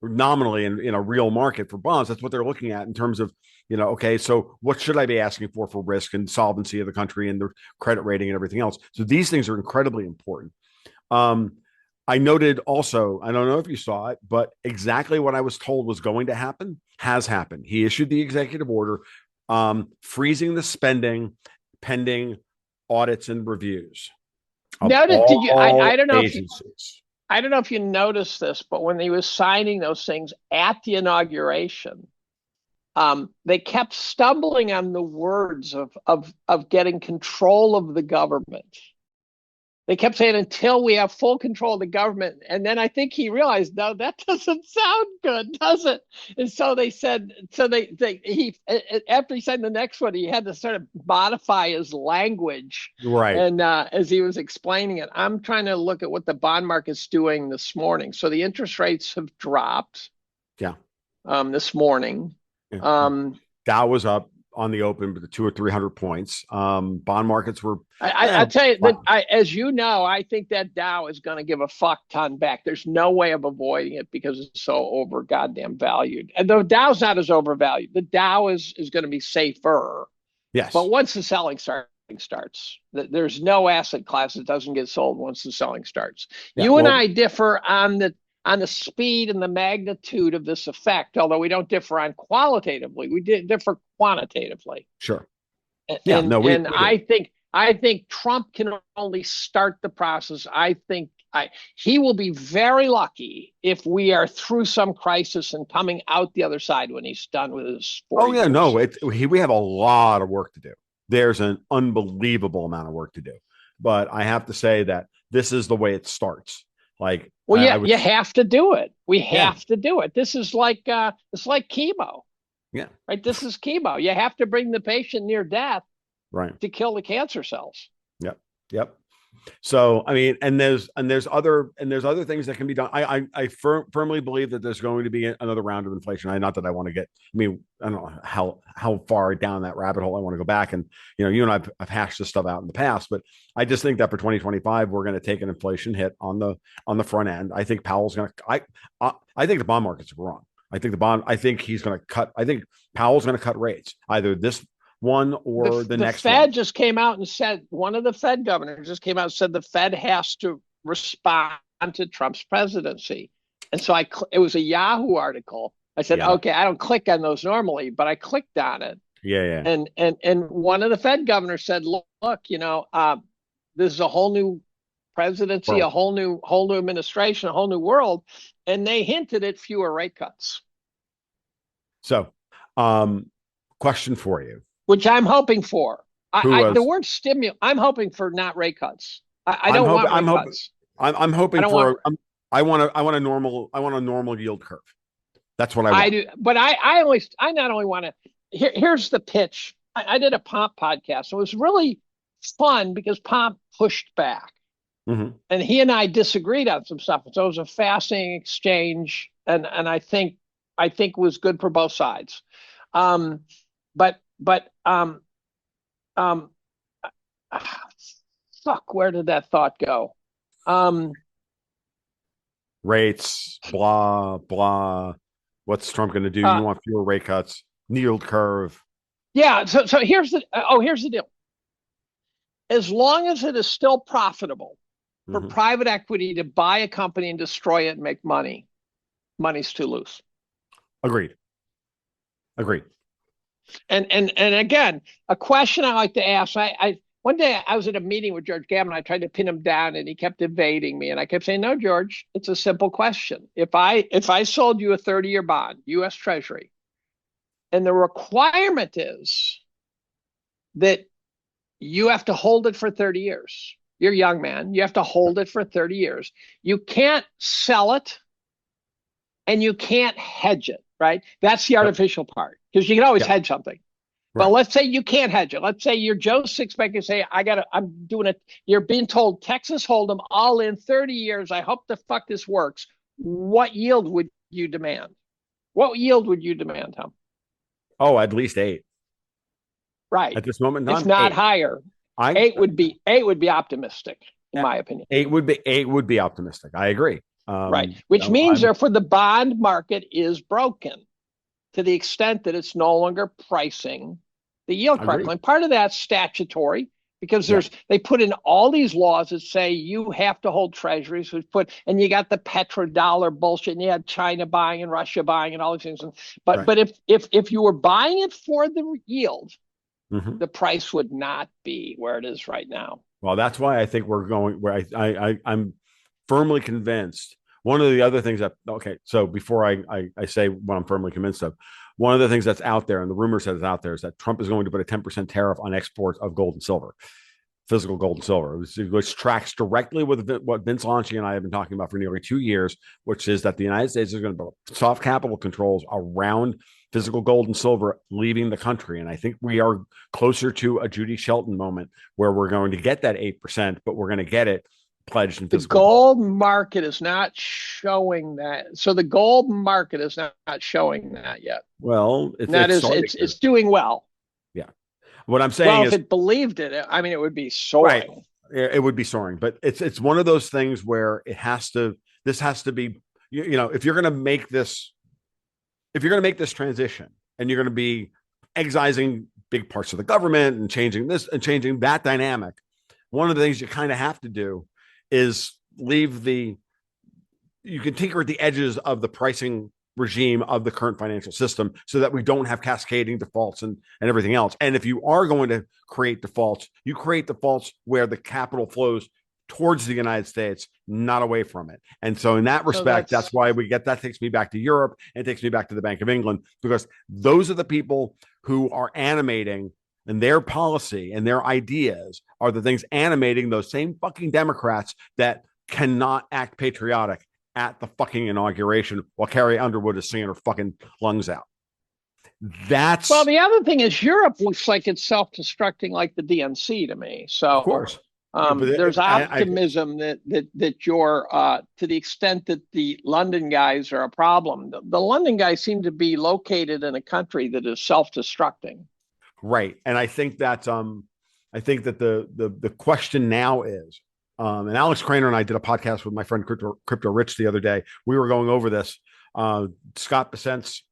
nominally in a real market for bonds. That's what they're looking at in terms of, okay, so what should I be asking for risk and solvency of the country and the credit rating and everything else. So these things are incredibly important. I noted also, I don't know if you saw it, but exactly what I was told was going to happen has happened. He issued the executive order freezing the spending pending audits and reviews of Noted, did you? all I don't know if you, agencies. I don't know if you noticed this, but when he was signing those things at the inauguration, they kept stumbling on the words of getting control of the government. They kept saying until we have full control of the government, and then I think he realized, no, that doesn't sound good, does it? And so they said, so he after he signed the next one, he had to sort of modify his language. Right. And as he was explaining it, I'm trying to look at what the bond market's doing this morning. So the interest rates have dropped. Yeah. This morning. Yeah. Dow was up on the open with the 200 or 300 points. Bond markets were. I tell you that as you know, I think that Dow is going to give a fuck ton back. There's no way of avoiding it because it's so over goddamn valued. And the Dow's not as overvalued. The Dow is going to be safer. Yes. But once the selling starts, there's no asset class that doesn't get sold once the selling starts. Yeah, you and I differ on the speed and the magnitude of this effect, although we don't differ on qualitatively. We differ quantitatively. Sure. Yeah, and I think Trump can only start the process. I think he will be very lucky if we are through some crisis and coming out the other side when he's done with his 4 years. No, we have a lot of work to do. There's an unbelievable amount of work to do. But I have to say that this is the way it starts. Like, well, you have to do it. We have to do it. This is like it's like chemo. Yeah. Right. This is chemo. You have to bring the patient near death. Right. To kill the cancer cells. Yep. So I mean, and there's other things that can be done. I firmly believe that there's going to be another round of inflation. Not that I want to get. I mean, I don't know how far down that rabbit hole I want to go back. And you and I've hashed this stuff out in the past, but I just think that for 2025 we're going to take an inflation hit on the front end. I think Powell's going to. I think the bond market's wrong. I think he's going to cut. I think Powell's going to cut rates either this one or the next one. The Fed one. just came out and said, one of the Fed governors just came out and said the Fed has to respond to Trump's presidency. And so it was a Yahoo article. I said, okay, I don't click on those normally, but I clicked on it. Yeah. And one of the Fed governors said, look, this is a whole new presidency, a whole new administration, a whole new world. And they hinted at fewer rate cuts. So, question for you. Which I'm hoping for. The word stimulus, I'm hoping for not rate cuts. I don't want rate cuts. I'm hoping for I want a normal yield curve. That's what I want. I do, but I not only want to. Here's the pitch. I did a Pomp podcast. It was really fun because Pomp pushed back, and he and I disagreed on some stuff. So it was a fascinating exchange, and I think it was good for both sides. But fuck, where did that thought go? Rates, blah, blah. What's Trump going to do? You want fewer rate cuts, yield curve. Yeah. So here's the deal. As long as it is still profitable for private equity to buy a company and destroy it and make money, money's too loose. Agreed. And again, a question I like to ask. One day I was at a meeting with George Gavin. I tried to pin him down, and he kept evading me. And I kept saying, "No, George, it's a simple question. If I sold you a 30-year bond, U.S. Treasury, and the requirement is that you have to hold it for 30 years. You're a young man. You have to hold it for 30 years. You can't sell it, and you can't hedge it. Right? That's the artificial part, because you can always hedge something. Right. But let's say you can't hedge it. Let's say you're Joe Sixpack and say, I'm doing it. You're being told Texas Hold'em all in 30 years. I hope the fuck this works. What yield would you demand? What yield would you demand, Tom? Oh, at least 8 Right. at this moment in If time. not 8. higher. I 8 would be optimistic, in my opinion. 8 would be optimistic. I agree. Right. Which means, therefore, the bond market is broken to the extent that it's no longer pricing the yield correctly. And part of that's statutory because they put in all these laws that say you have to hold treasuries, and you got the petrodollar bullshit, and you had China buying and Russia buying and all these things. But if you were buying it for the yield, the price would not be where it is right now. Well, that's why I think we're going where I'm firmly convinced. One of the other things so before I say what I'm firmly convinced of, one of the things that's out there, and the rumor says out there, is that Trump is going to put a 10% tariff on exports of gold and silver, physical gold and silver, which tracks directly with what Vince Lanci and I have been talking about for nearly 2 years, which is that the United States is going to put soft capital controls around physical gold and silver leaving the country. And I think we are closer to a Judy Shelton moment where we're going to get that 8%, but we're going to get it pledged in physical gold. The gold market is not showing that. So the gold market is not showing that yet. Well, it's doing well. Yeah. What I'm saying is, if it believed it, I mean, it would be soaring. Right. It would be soaring, but it's one of those things where this has to be, if you're going to make this transition and you're going to be excising big parts of the government and changing this and changing that dynamic, one of the things you kind of have to do is you can tinker at the edges of the pricing regime of the current financial system so that we don't have cascading defaults and everything else. And if you are going to create defaults, you create defaults where the capital flows towards the United States, not away from it. And so in that respect, that's why that takes me back to Europe and it takes me back to the Bank of England, because those are the people who are animating, and their policy and their ideas are the things animating those same fucking Democrats that cannot act patriotic at the fucking inauguration while Carrie Underwood is singing her fucking lungs out. Well, the other thing is Europe looks like it's self-destructing like the DNC to me. So of course. There's optimism that you're to the extent that the London guys are a problem. The London guys seem to be located in a country that is self-destructing. Right. And I think that the question now is, and Alex Craner and I did a podcast with my friend Crypto Rich the other day. We were going over this. Scott Bessent's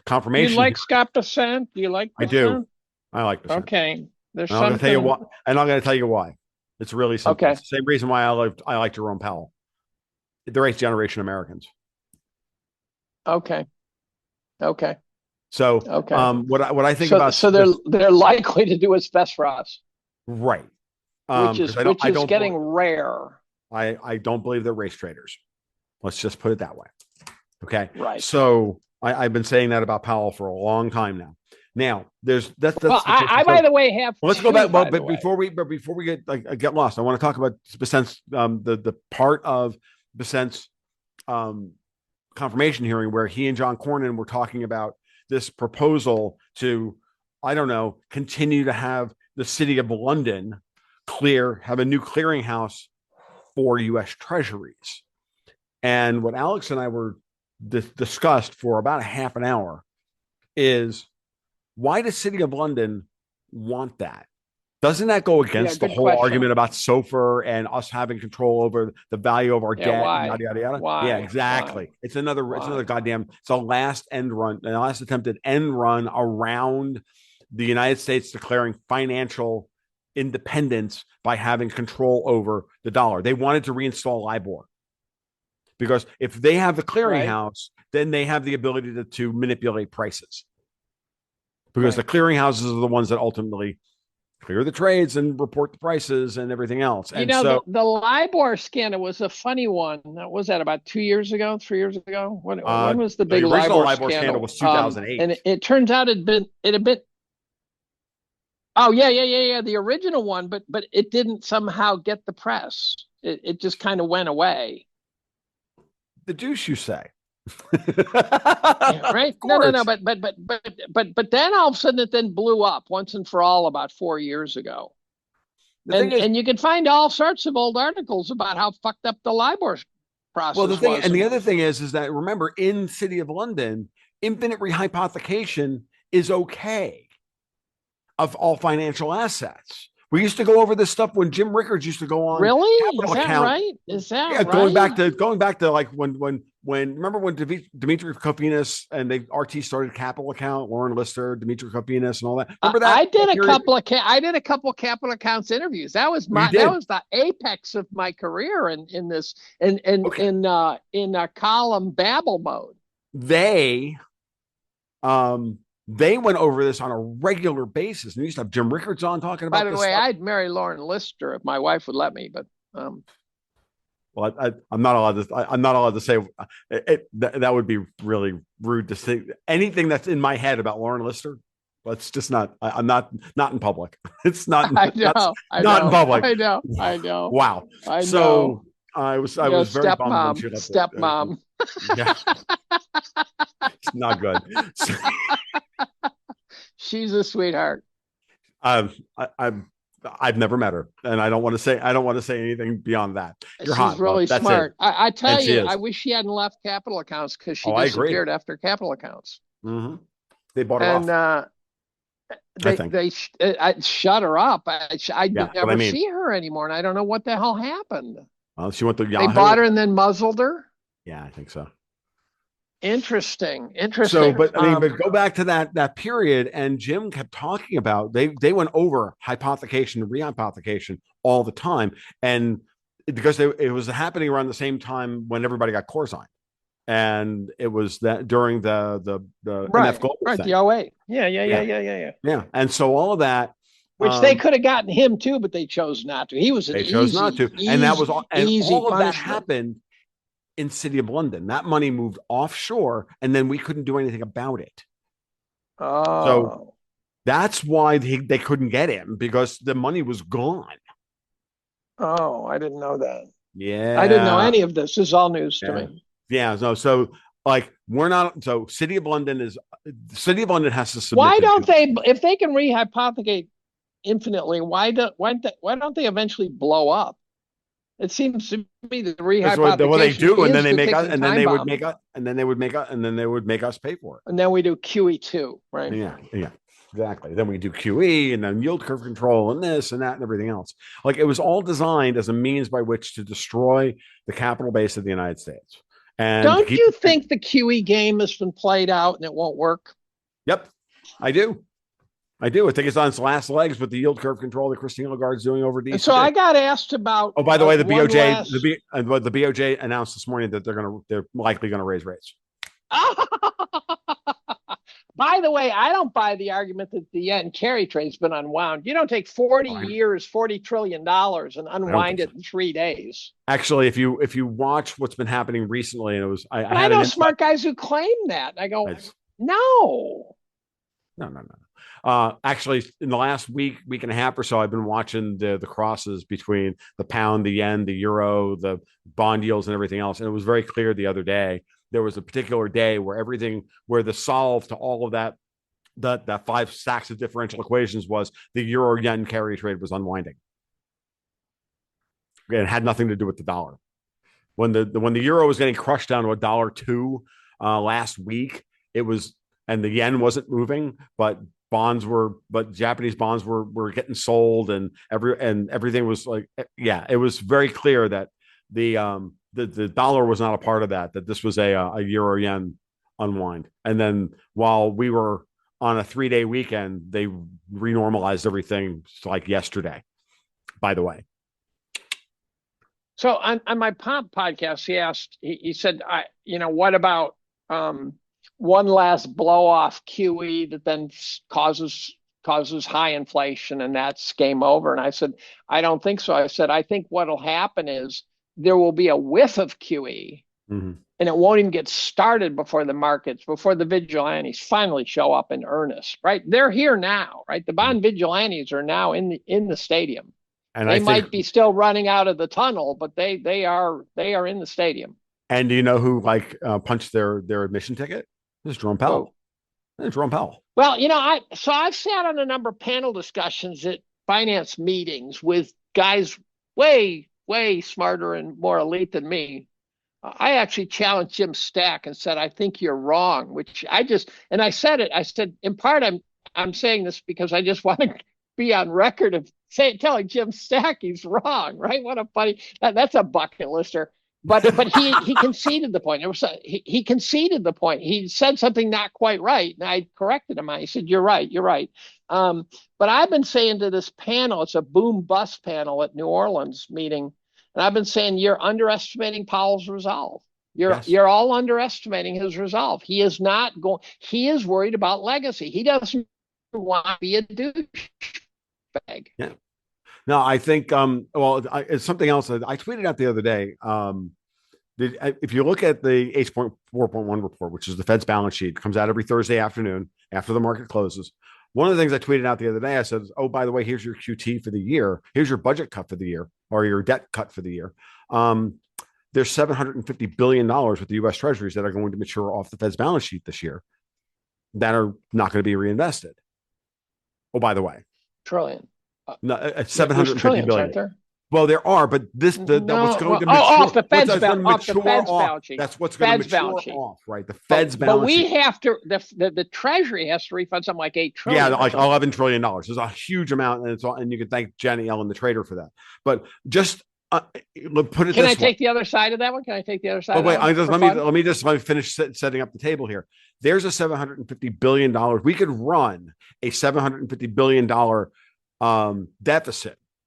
confirmation. You like Scott Bessent? Do you like Bessent? I do. I like Bessent. Okay. I'm going to tell you why. And I'm going to tell you why. It's really simple. Okay. It's the same reason why I like Jerome Powell. They're 8th generation Americans. Okay. So what I think about they're likely to do what's best for us. Right. Which is getting rare. I don't believe they're race traders. Let's just put it that way. Okay. Right. So I've been saying that about Powell for a long time now. Now there's that's I by the way have. Let's go back. But before we get lost, I want to talk about Bessent's the part of Bessent's confirmation hearing where he and John Cornyn were talking about this proposal to, I don't know, continue to have the city of London have a new clearinghouse for U.S. treasuries. And what Alex and I were discussed for about a half an hour is, why does City of London want that? Doesn't that go against the whole argument about SOFR and us having control over the value of our debt? Why? Yada, yada, yada? Why? Yeah, exactly. Why? It's another goddamn, it's a last attempted end run around the United States declaring financial independence by having control over the dollar. They wanted to reinstall LIBOR because if they have the clearinghouse, then they have the ability to manipulate prices. Because the clearinghouses are the ones that ultimately clear the trades and report the prices and everything else. And the LIBOR scandal was a funny one. Was that about 2 years ago, 3 years ago? When was the big LIBOR scandal? Was 2008. And it turns out it had been. Oh yeah. The original one, but it didn't somehow get the press. It just kind of went away. The deuce, you say? Yeah, right? No. But then all of a sudden it then blew up once and for all about 4 years ago. And you can find all sorts of old articles about how fucked up the LIBOR Well, the process thing, was. and the other thing is that remember, in City of London, infinite rehypothecation is okay of all financial assets. We used to go over this stuff when Jim Rickards used to go on Really? Is capital that account. right? Is that Yeah, right? going back to like when remember when Dimitri Kofinas and they RT started capital account, Lauren Lister, Dimitri Kofinas, and all that. Remember that, I did that a period? couple of I did a couple of capital accounts interviews. That was You that did. was the apex of my career in this Okay. in column babble mode. They um they went over this on a regular basis. And you used to have Jim Rickards on talking By about the this way, stuff. I'd marry Lauren Lister if my wife would let me, but Well, I'm not allowed to. I'm not allowed to say that would be really rude to say anything that's in my head about Lauren Lister. Let's just not. I'm not in public. It's not I not know, I not in know, public. I know, I know, Wow. I know. So I Yeah, was very bummed when stepmom, she left. stepmom. Yeah, it's not good. So, She's a sweetheart. um, I've never met her, and I don't want to say anything beyond that. You're She's hot, love. really That's it. smart. I tell And she you, I is. wish she hadn't left capital accounts because she Oh, I agree. disappeared after capital accounts. Hmm. They bought her And off. I think. I shut her up. I Yeah, but I never mean, see her anymore, and I don't know what the hell happened. well, she went to They Yahoo. bought her and then muzzled her. Yeah, I think so. Interesting, So, interesting. but I mean, but go back to that period, and Jim kept talking about they went over hypothecation and rehypothecation all the time, and because it was happening around the same time when everybody got corzine, and it was that during the MF Right, Global right. thing, The '08. Yeah, yeah, yeah, yeah, yeah, yeah, yeah. yeah, and so all of that, Which they could have gotten him too, but they chose not to. He was an they chose not easy, to, and that was easy, all, and easy all of that punishment. happened in City of London. That money moved offshore, and then we couldn't do anything about it. So Oh, that's why they couldn't get him because the money was gone. oh, I didn't know that. I didn't know Yeah. any of this. This is all news to Yeah. me. Yeah. So like we're not so City of London has to submit Why to don't they, if they can rehypothecate infinitely, why don't they eventually blow up? It seems to me that the that's what they rehypothecation do, and then is they the make us ticking and then time they would bomb. make us and then they would make us and then they would make us pay for it. And then we do QE2, right? Yeah, yeah. Exactly. Then we do QE and then yield curve control and this and that and everything else. Like it was all designed as a means by which to destroy the capital base of the United States. And to Don't keep you think the QE game has been played out and it won't work? Yep, I do. I do. I think it's on its last legs with the yield curve control that Christine Lagarde's doing over And so DCB. I got asked about Oh, by the way, the one BOJ, last. the BOJ announced this morning that they're likely gonna raise rates. By the way, I don't buy the argument that the yen carry trade's been unwound. You don't take 40 Fine. years, $40 trillion and unwind it in 3 days. Actually, if you watch what's been happening recently, and it was I I had know an smart guys who claim that. I go, insight. no. No. Actually, in the last week and a half or so, I've been watching the crosses between the pound, the yen, the euro, the bond yields, and everything else. And it was very clear the other day. There was a particular day where the solve to all of that five stacks of differential equations was the euro yen carry trade was unwinding. It had nothing to do with the dollar. When the euro was getting crushed down to $1.02 last week, it was, and the yen wasn't moving, but Japanese bonds were getting sold, and everything was like, yeah, it was very clear that the dollar was not a part of that this was a euro yen unwind. And then while we were on a 3-day weekend, they renormalized everything like yesterday, by the way. So on my Pomp podcast, he said, what about one last blow off QE that then causes high inflation and that's game over? And I said, I don't think so. I said, I think what'll happen is there will be a whiff of QE, Mm-hmm. and it won't even get started before the vigilantes finally show up in earnest, right? They're here now, right? The bond vigilantes are now in the stadium. And they I think, might be still running out of the tunnel, but they are in the stadium. and do you know who punched their admission ticket? It was Jerome Powell. Jerome Powell. Well, I've sat on a number of panel discussions at finance meetings with guys way, way smarter and more elite than me. I actually challenged Jim Stack and said, I think you're wrong, which and I said it. I said, in part, I'm saying this because I just want to be on record of telling Jim Stack he's wrong, right? What a funny, that's a bucket lister. But he conceded the point. He conceded the point. He said something not quite right, and I corrected him. I said, "You're right. You're right." But I've been saying to this panel, it's a boom bust panel at New Orleans meeting, and I've been saying you're underestimating Powell's resolve. Yes. You're all underestimating his resolve. He is not going. He is worried about legacy. He doesn't want to be a douchebag. Yeah. No, I think it's something else that I tweeted out the other day. If you look at the H.4.1 report, which is the Fed's balance sheet, comes out every Thursday afternoon after the market closes. One of the things I tweeted out the other day, I said, "Oh, by the way, here's your QT for the year. Here's your budget cut for the year, or your debt cut for the year." There's $750 billion with the U.S. Treasuries that are going to mature off the Fed's balance sheet this year that are not going to be reinvested. Oh, by the way, trillion. No, it's 750 billion. There? Well, there are, but what's going to mature off the Fed's balance sheet. That's what's going to mature off, right? The Fed's balance sheet. But we have to the Treasury has to refund something like $8 trillion. Yeah, like $11 trillion. There's a huge amount, and you can thank Janet Yellen, the trader, for that. But just put it. Can I take the other side of that one? Can I take the other side? Oh, wait, let me finish setting up the table here. There's a $750 billion. We could run a $750 billion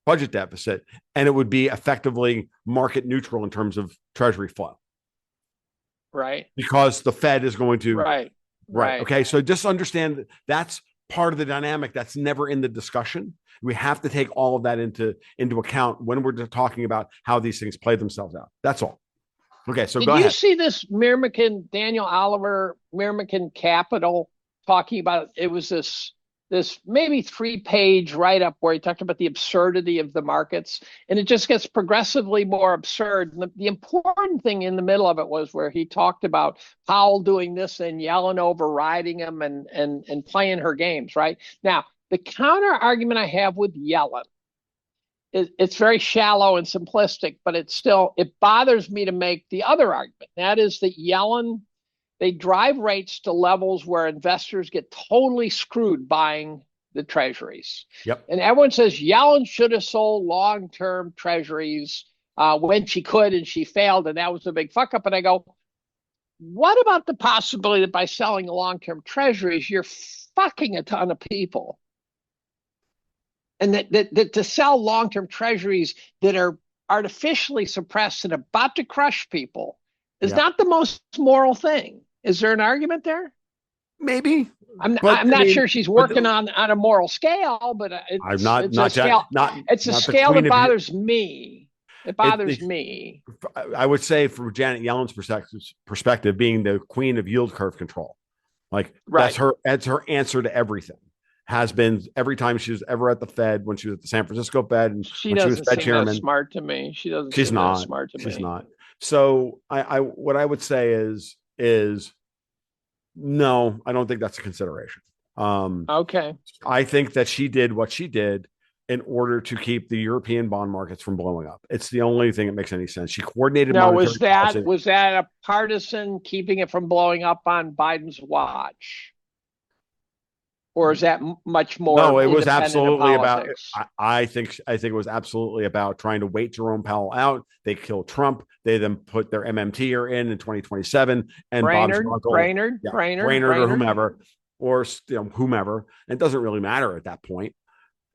budget deficit, and it would be effectively market neutral in terms of Treasury flow. Right. Because the Fed is going to. Right. Okay. So just understand that's part of the dynamic that's never in the discussion. We have to take all of that into account when we're talking about how these things play themselves out. That's all. Okay. So Did you see this Daniel Oliver, Mirmican Capital talking about, it was this maybe 3-page write-up where he talked about the absurdity of the markets, and it just gets progressively more absurd. And the important thing in the middle of it was where he talked about Powell doing this and Yellen overriding him and playing her games, right? Now, the counter argument I have with Yellen is it's very shallow and simplistic, but it bothers me to make the other argument. That is that Yellen, they drive rates to levels where investors get totally screwed buying the treasuries. Yep. And everyone says Yellen should have sold long-term treasuries when she could, and she failed, and that was a big fuck up. And I go, what about the possibility that by selling long-term treasuries, you're fucking a ton of people? And that to sell long-term treasuries that are artificially suppressed and about to crush people is not the most moral thing. Is there an argument there? Maybe. I'm not sure she's working on a moral scale, but it's a scale that bothers me. It bothers me. I would say, from Janet Yellen's perspective, being the queen of yield curve control, that's her answer to everything. Has been every time she was ever at the Fed, when she was at the San Francisco Fed, and she was Fed chairman. Smart to me. She's not smart to me. She's not. So what I would say is no, I don't think that's a consideration. Okay. I think that she did what she did in order to keep the European bond markets from blowing up. It's the only thing that makes any sense. She coordinated. Now, was that a partisan keeping it from blowing up on Biden's watch? Or is that much more? No, it was absolutely about. I think it was absolutely about trying to wait Jerome Powell out. They killed Trump. They then put their MMT-er in 2027, and Brainerd, or whomever, whomever. It doesn't really matter at that point.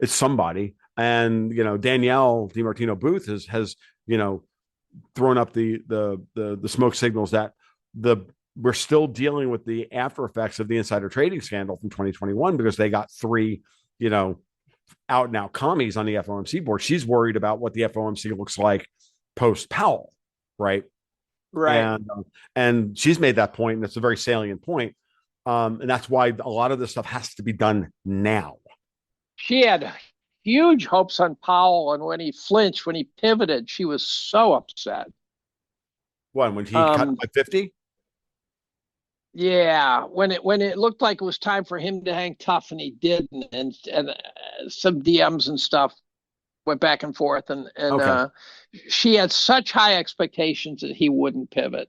It's somebody, and Danielle DiMartino Booth has thrown up the smoke signals that we're still dealing with the after effects of the insider trading scandal from 2021, because they got 3, out and out commies on the FOMC board. She's worried about what the FOMC looks like post Powell, right? Right. And she's made that point, and it's a very salient point. And that's why a lot of this stuff has to be done now. She had huge hopes on Powell, and when he flinched, when he pivoted, she was so upset. When he cut by 50? Yeah, when it looked like it was time for him to hang tough, and he didn't, and some DMs and stuff. went back and forth, and Okay. she had such high expectations that he wouldn't pivot.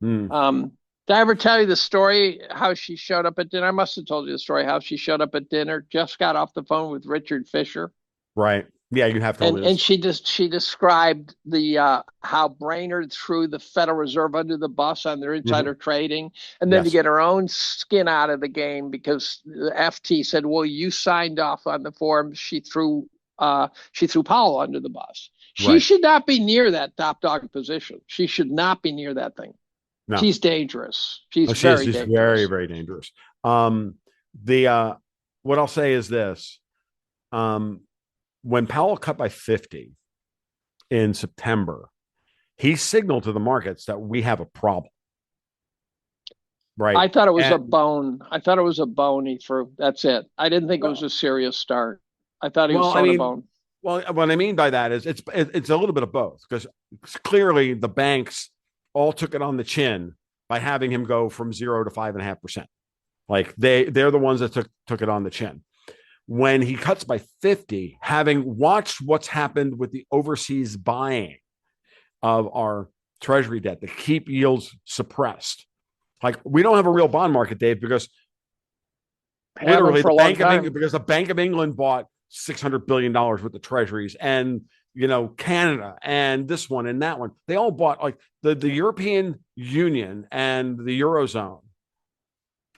Mm, Did I ever tell you the story how she showed up at dinner? I must have told you the story how she showed up at dinner, just got off the phone with Richard Fisher. right. Yeah, you have told And me this. she described the how Brainerd threw the Federal Reserve under the bus on their Hmm. insider trading, and then to Yes. get her own skin out of the game because the FT said, "Well, you signed off on the form." She threw Powell under the bus. She Right. should not be near that top dog position. She should not be near that thing. No. She's dangerous. She's Oh, she is very just very, dangerous. very dangerous. The what I'll say is this. Um, when Powell cut by 50 in September, he signaled to the markets that we have a problem. Right. I thought it was And a bone. I thought it was a bone he threw. That's it. I didn't think it was well, a serious start. I thought he was well, I throwing a mean, bone. well, what I mean by that is it's a little bit of both because clearly the banks all took it on the chin by having him go from 0 to 5.5%. Like they're the ones that took it on the chin. When he cuts by 50, having watched what's happened with the overseas buying of our treasury debt to keep yields suppressed. Like we don't have a real bond market, Dave, because Have him literally for a long time. the Bank of England bought $600 billion worth of treasuries, and Canada and this one and that one. They all bought like the European Union and the Eurozone.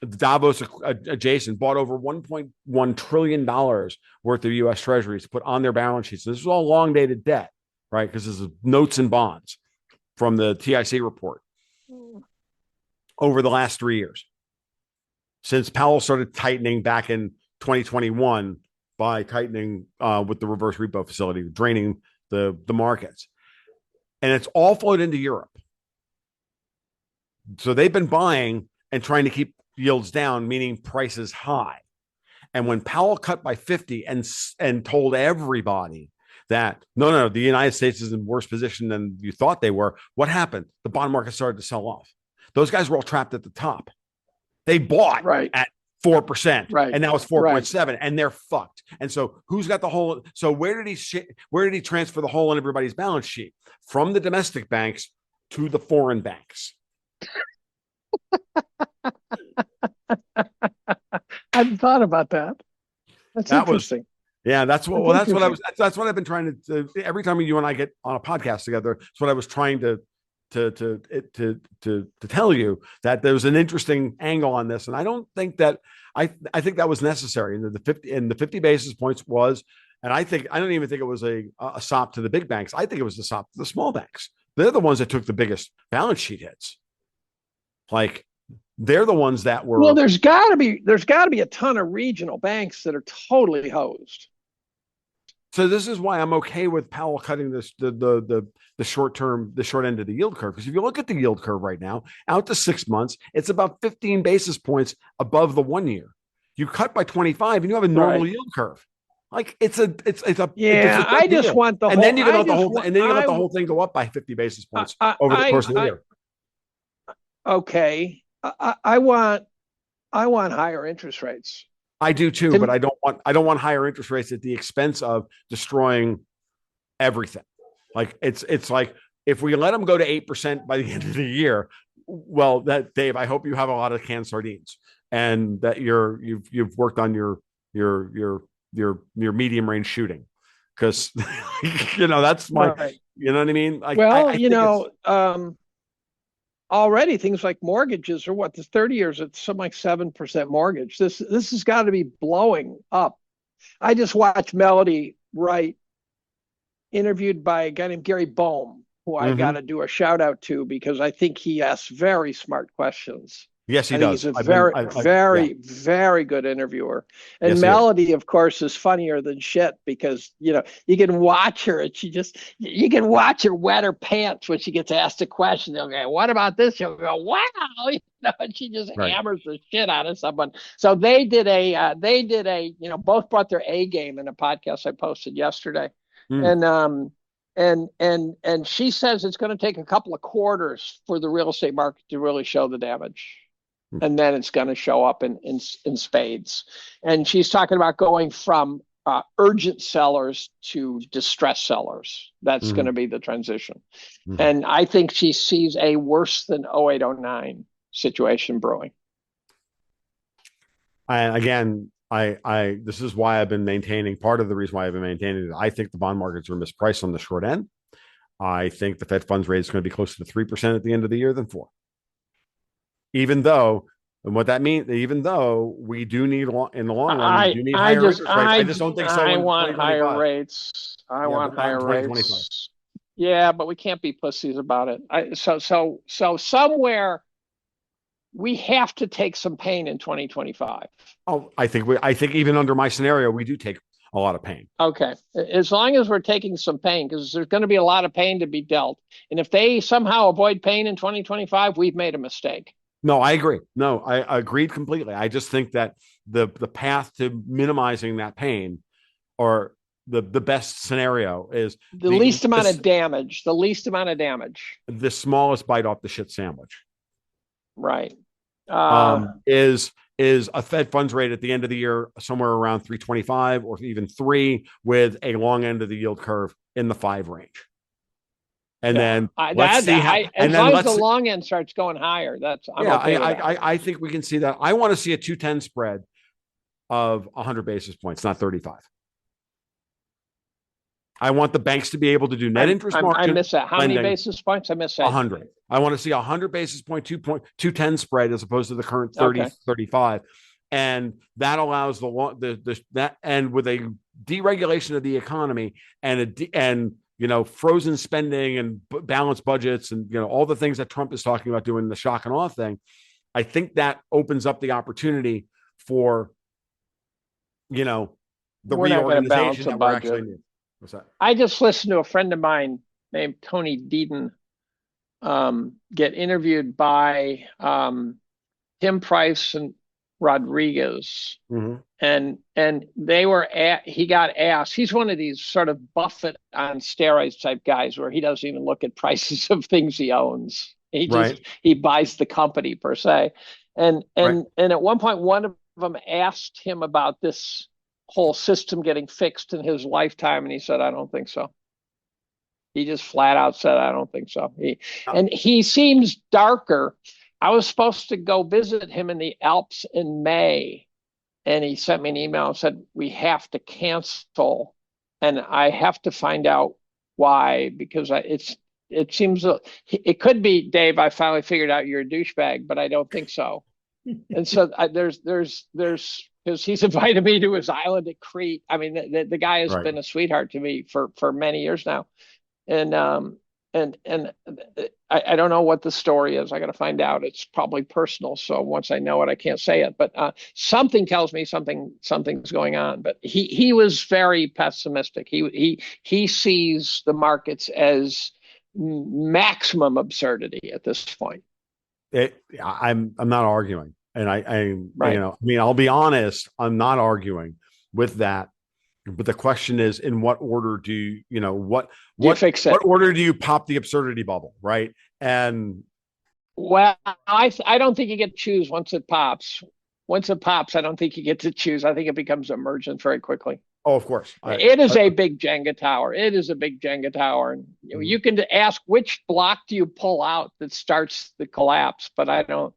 Davos adjacent bought over $1.1 trillion worth of U.S. Treasuries to put on their balance sheets. This is all long dated debt, right? Because this is notes and bonds from the TIC report over the last 3 years since Powell started tightening back in 2021 by tightening with the reverse repo facility, draining the markets. And it's all flowed into Europe. So they've been buying and trying to keep yields down, meaning prices high. And when Powell cut by 50 and told everybody that no, the United States is in worse position than you thought they were, what happened? The bond market started to sell off. Those guys were all trapped at the top. They bought Right. at 4%, Right. and now it's Right. 4.7, and they're fucked. And so, who's got the hole? So, where did he transfer the hole in everybody's balance sheet from the domestic banks to the foreign banks? I hadn't thought about that. That's That was interesting. Yeah, that's what. That's Well, that's what I was. interesting. That's what I've been trying to. Every time you and I get on a podcast together, it's what I was trying to tell you that there was an interesting angle on this, and I don't think that I think that was necessary. And the 50 basis points was, and I don't even think it was a sop to the big banks. I think it was a sop to the small banks. They're the ones that took the biggest balance sheet hits. Like they're the ones that were. Well, there's got to be a ton of regional banks that are totally hosed. So this is why I'm okay with Powell cutting the short end of the yield curve. Because if you look at the yield curve right now, out to 6 months, it's about 15 basis points above the 1 year. You cut by 25 and you have a normal Right. yield curve. Like it's a Yeah, I just deal. want the And whole. then you're gonna I let the just whole want. and then you're gonna let the whole thing go up by 50 basis points over the course of the year. Okay. I want higher interest rates. I do too, but To, I don't want higher interest rates at the expense of destroying everything. Like it's like if we let them go to 8% by the end of the year, well, that Dave, I hope you have a lot of canned sardines and that you've worked on your medium range shooting because that's my right. you know what I mean. Like Well, I think it's already things like mortgages are what the 30 years it's something like 7% mortgage. This has got to be blowing up. I just watched Melody Wright interviewed by a guy named Gary Bohm, who I got mm-hmm. to do a shout out to because I think he asks very smart questions. Yes, he I think does. he's a I, yeah. very good interviewer. And Yes, he is. Melody, of course, is funnier than shit because, you can watch her and you can watch her wet her pants when she gets asked a question. Okay, what about this? She'll go, wow. And she just Right. hammers the shit out of someone. So they did both brought their A game in a podcast I posted yesterday. Mm. And she says it's going to take a couple of quarters for the real estate market to really show the damage, and then it's going to show up in spades. And she's talking about going from urgent sellers to distressed sellers. That's going to be the transition. And I think she sees a worse than 0809 situation brewing. Again, I this is why I've been maintaining, part of the reason why I've been maintaining it. I think the bond markets are mispriced on the short end. I think the Fed funds rate is going to be closer to 3% at the end of the year than 4%. Even though, and what that means, even though we do need, in the long run, we do need higher interest rates. I just don't think so. I want higher rates. I want higher rates. Yeah, but we can't be pussies about it. So somewhere we have to take some pain in 2025. Oh, I think even under my scenario, we do take a lot of pain. Okay. As long as we're taking some pain, because there's going to be a lot of pain to be dealt. And if they somehow avoid pain in 2025, we've made a mistake. No, I agree. No, I agreed completely. I just think that the path to minimizing that pain, or the best scenario, is the least amount of damage. The least amount of damage. The smallest bite off the shit sandwich. Right. Is a Fed funds rate at the end of the year somewhere around 3.25 or even 3, with a long end of the yield curve in the 5 range. And then let's see how, as long as the long end starts going higher, I think we can see that. I want to see a 210 spread of 100 basis points, not 35. I want the banks to be able to do net interest margin. I miss that. How many basis points? I miss that. 100. I want to see 100 basis point, 210 spread as opposed to the current 30, 35. And that allows that, and with a deregulation of the economy and frozen spending and balanced budgets and, all the things that Trump is talking about doing, the shock and awe thing, I think that opens up the opportunity for, the reorganization that we're actually needing. What's that? I just listened to a friend of mine named Tony Deaton get interviewed by Tim Price and Rodriguez. And he got asked, he's one of these sort of Buffett on steroids type guys where he doesn't even look at prices of things he owns. He buys the company per se. And at one point, one of them asked him about this whole system getting fixed in his lifetime. And he said, I don't think so. He just flat out said, I don't think so. And he seems darker. I was supposed to go visit him in the Alps in May, and he sent me an email and said, we have to cancel. And I have to find out why, because it seems it could be, Dave, I finally figured out you're a douchebag, but I don't think so. And so there's because he's invited me to his island at Crete. I mean, the guy has been a sweetheart to me for many years now. And I don't know what the story is. I got to find out. It's probably personal. So once I know it, I can't say it. But something tells me something's going on. But he was very pessimistic. He sees the markets as maximum absurdity at this point. I'm not arguing, and I'll be honest. I'm not arguing with that. But the question is, in what order do what order do you pop the absurdity bubble, right? And I don't think you get to choose once it pops. Once it pops, I don't think you get to choose. I think it becomes emergent very quickly. Oh, of course. It is a big Jenga tower. It is a big Jenga tower. And you can ask which block do you pull out that starts the collapse, but I don't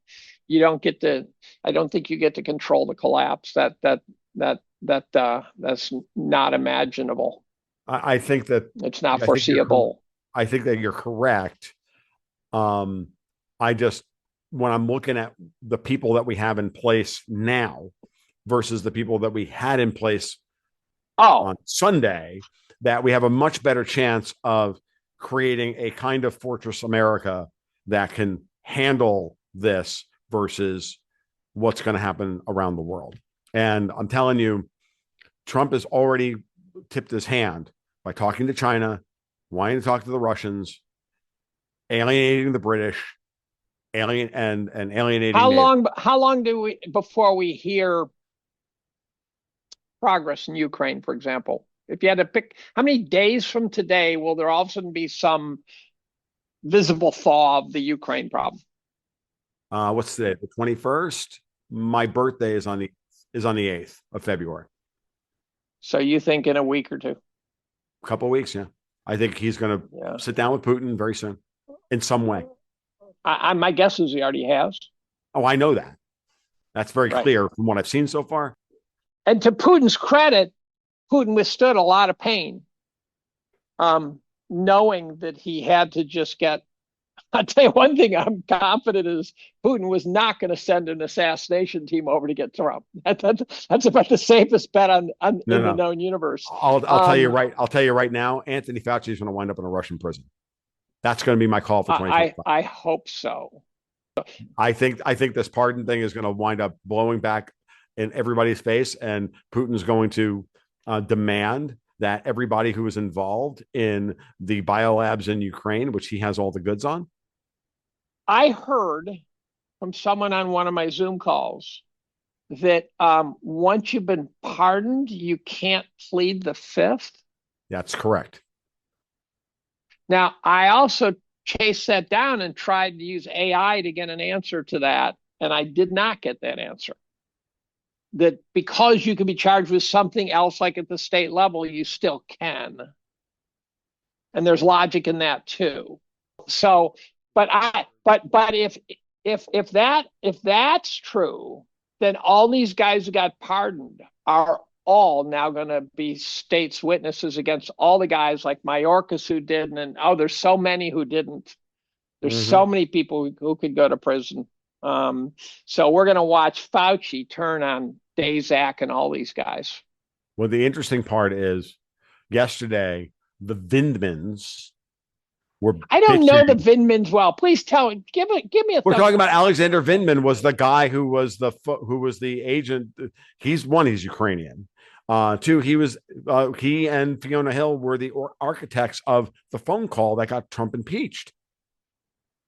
think you get to control the collapse. That's not imaginable. I think that it's not foreseeable. I think that you're correct. When I'm looking at the people that we have in place now versus the people that we had in place on Sunday, that we have a much better chance of creating a kind of fortress America that can handle this versus what's going to happen around the world. And I'm telling you, Trump has already tipped his hand by talking to China, wanting to talk to the Russians, alienating the British, and alienating. How long before we hear progress in Ukraine, for example? If you had to pick, how many days from today will there all of a sudden be some visible thaw of the Ukraine problem? What's today? The 21st. My birthday is on the 8th of February. So you think in a week or two? A couple of weeks, yeah. I think he's going Yeah. to sit down with Putin very soon in some way. My guess is he already has. Oh, I know that. That's very Right. clear from what I've seen so far. And to Putin's credit, Putin withstood a lot of pain, knowing that he had to just get. I'll tell you one thing I'm confident is Putin was not going to send an assassination team over to get Trump. That's about the safest bet No, in the no. known universe. I'll tell you right. I'll tell you right now. Anthony Fauci is going to wind up in a Russian prison. That's going to be my call for 2025. I hope so. I think this pardon thing is going to wind up blowing back in everybody's face, and Putin's going to demand that everybody who was involved in the biolabs in Ukraine, which he has all the goods on. I heard from someone on one of my Zoom calls that once you've been pardoned, you can't plead the fifth. That's correct. Now, I also chased that down and tried to use AI to get an answer to that, and I did not get that answer. That because you can be charged with something else, like at the state level, you still can. And there's logic in that too. So, but if that's true, then all these guys who got pardoned are all now going to be state's witnesses against all the guys like Mayorkas who didn't, and there's so many who didn't. There's so many people who could go to prison. So we're going to watch Fauci turn on Daszak and all these guys. Well, the interesting part is yesterday, the Vindmans were. I don't know the Vindmans well. Please tell me. Give me a. We're talking about Alexander Vindman was the guy who was the agent. He's Ukrainian. Two, he and Fiona Hill were the architects of the phone call that got Trump impeached.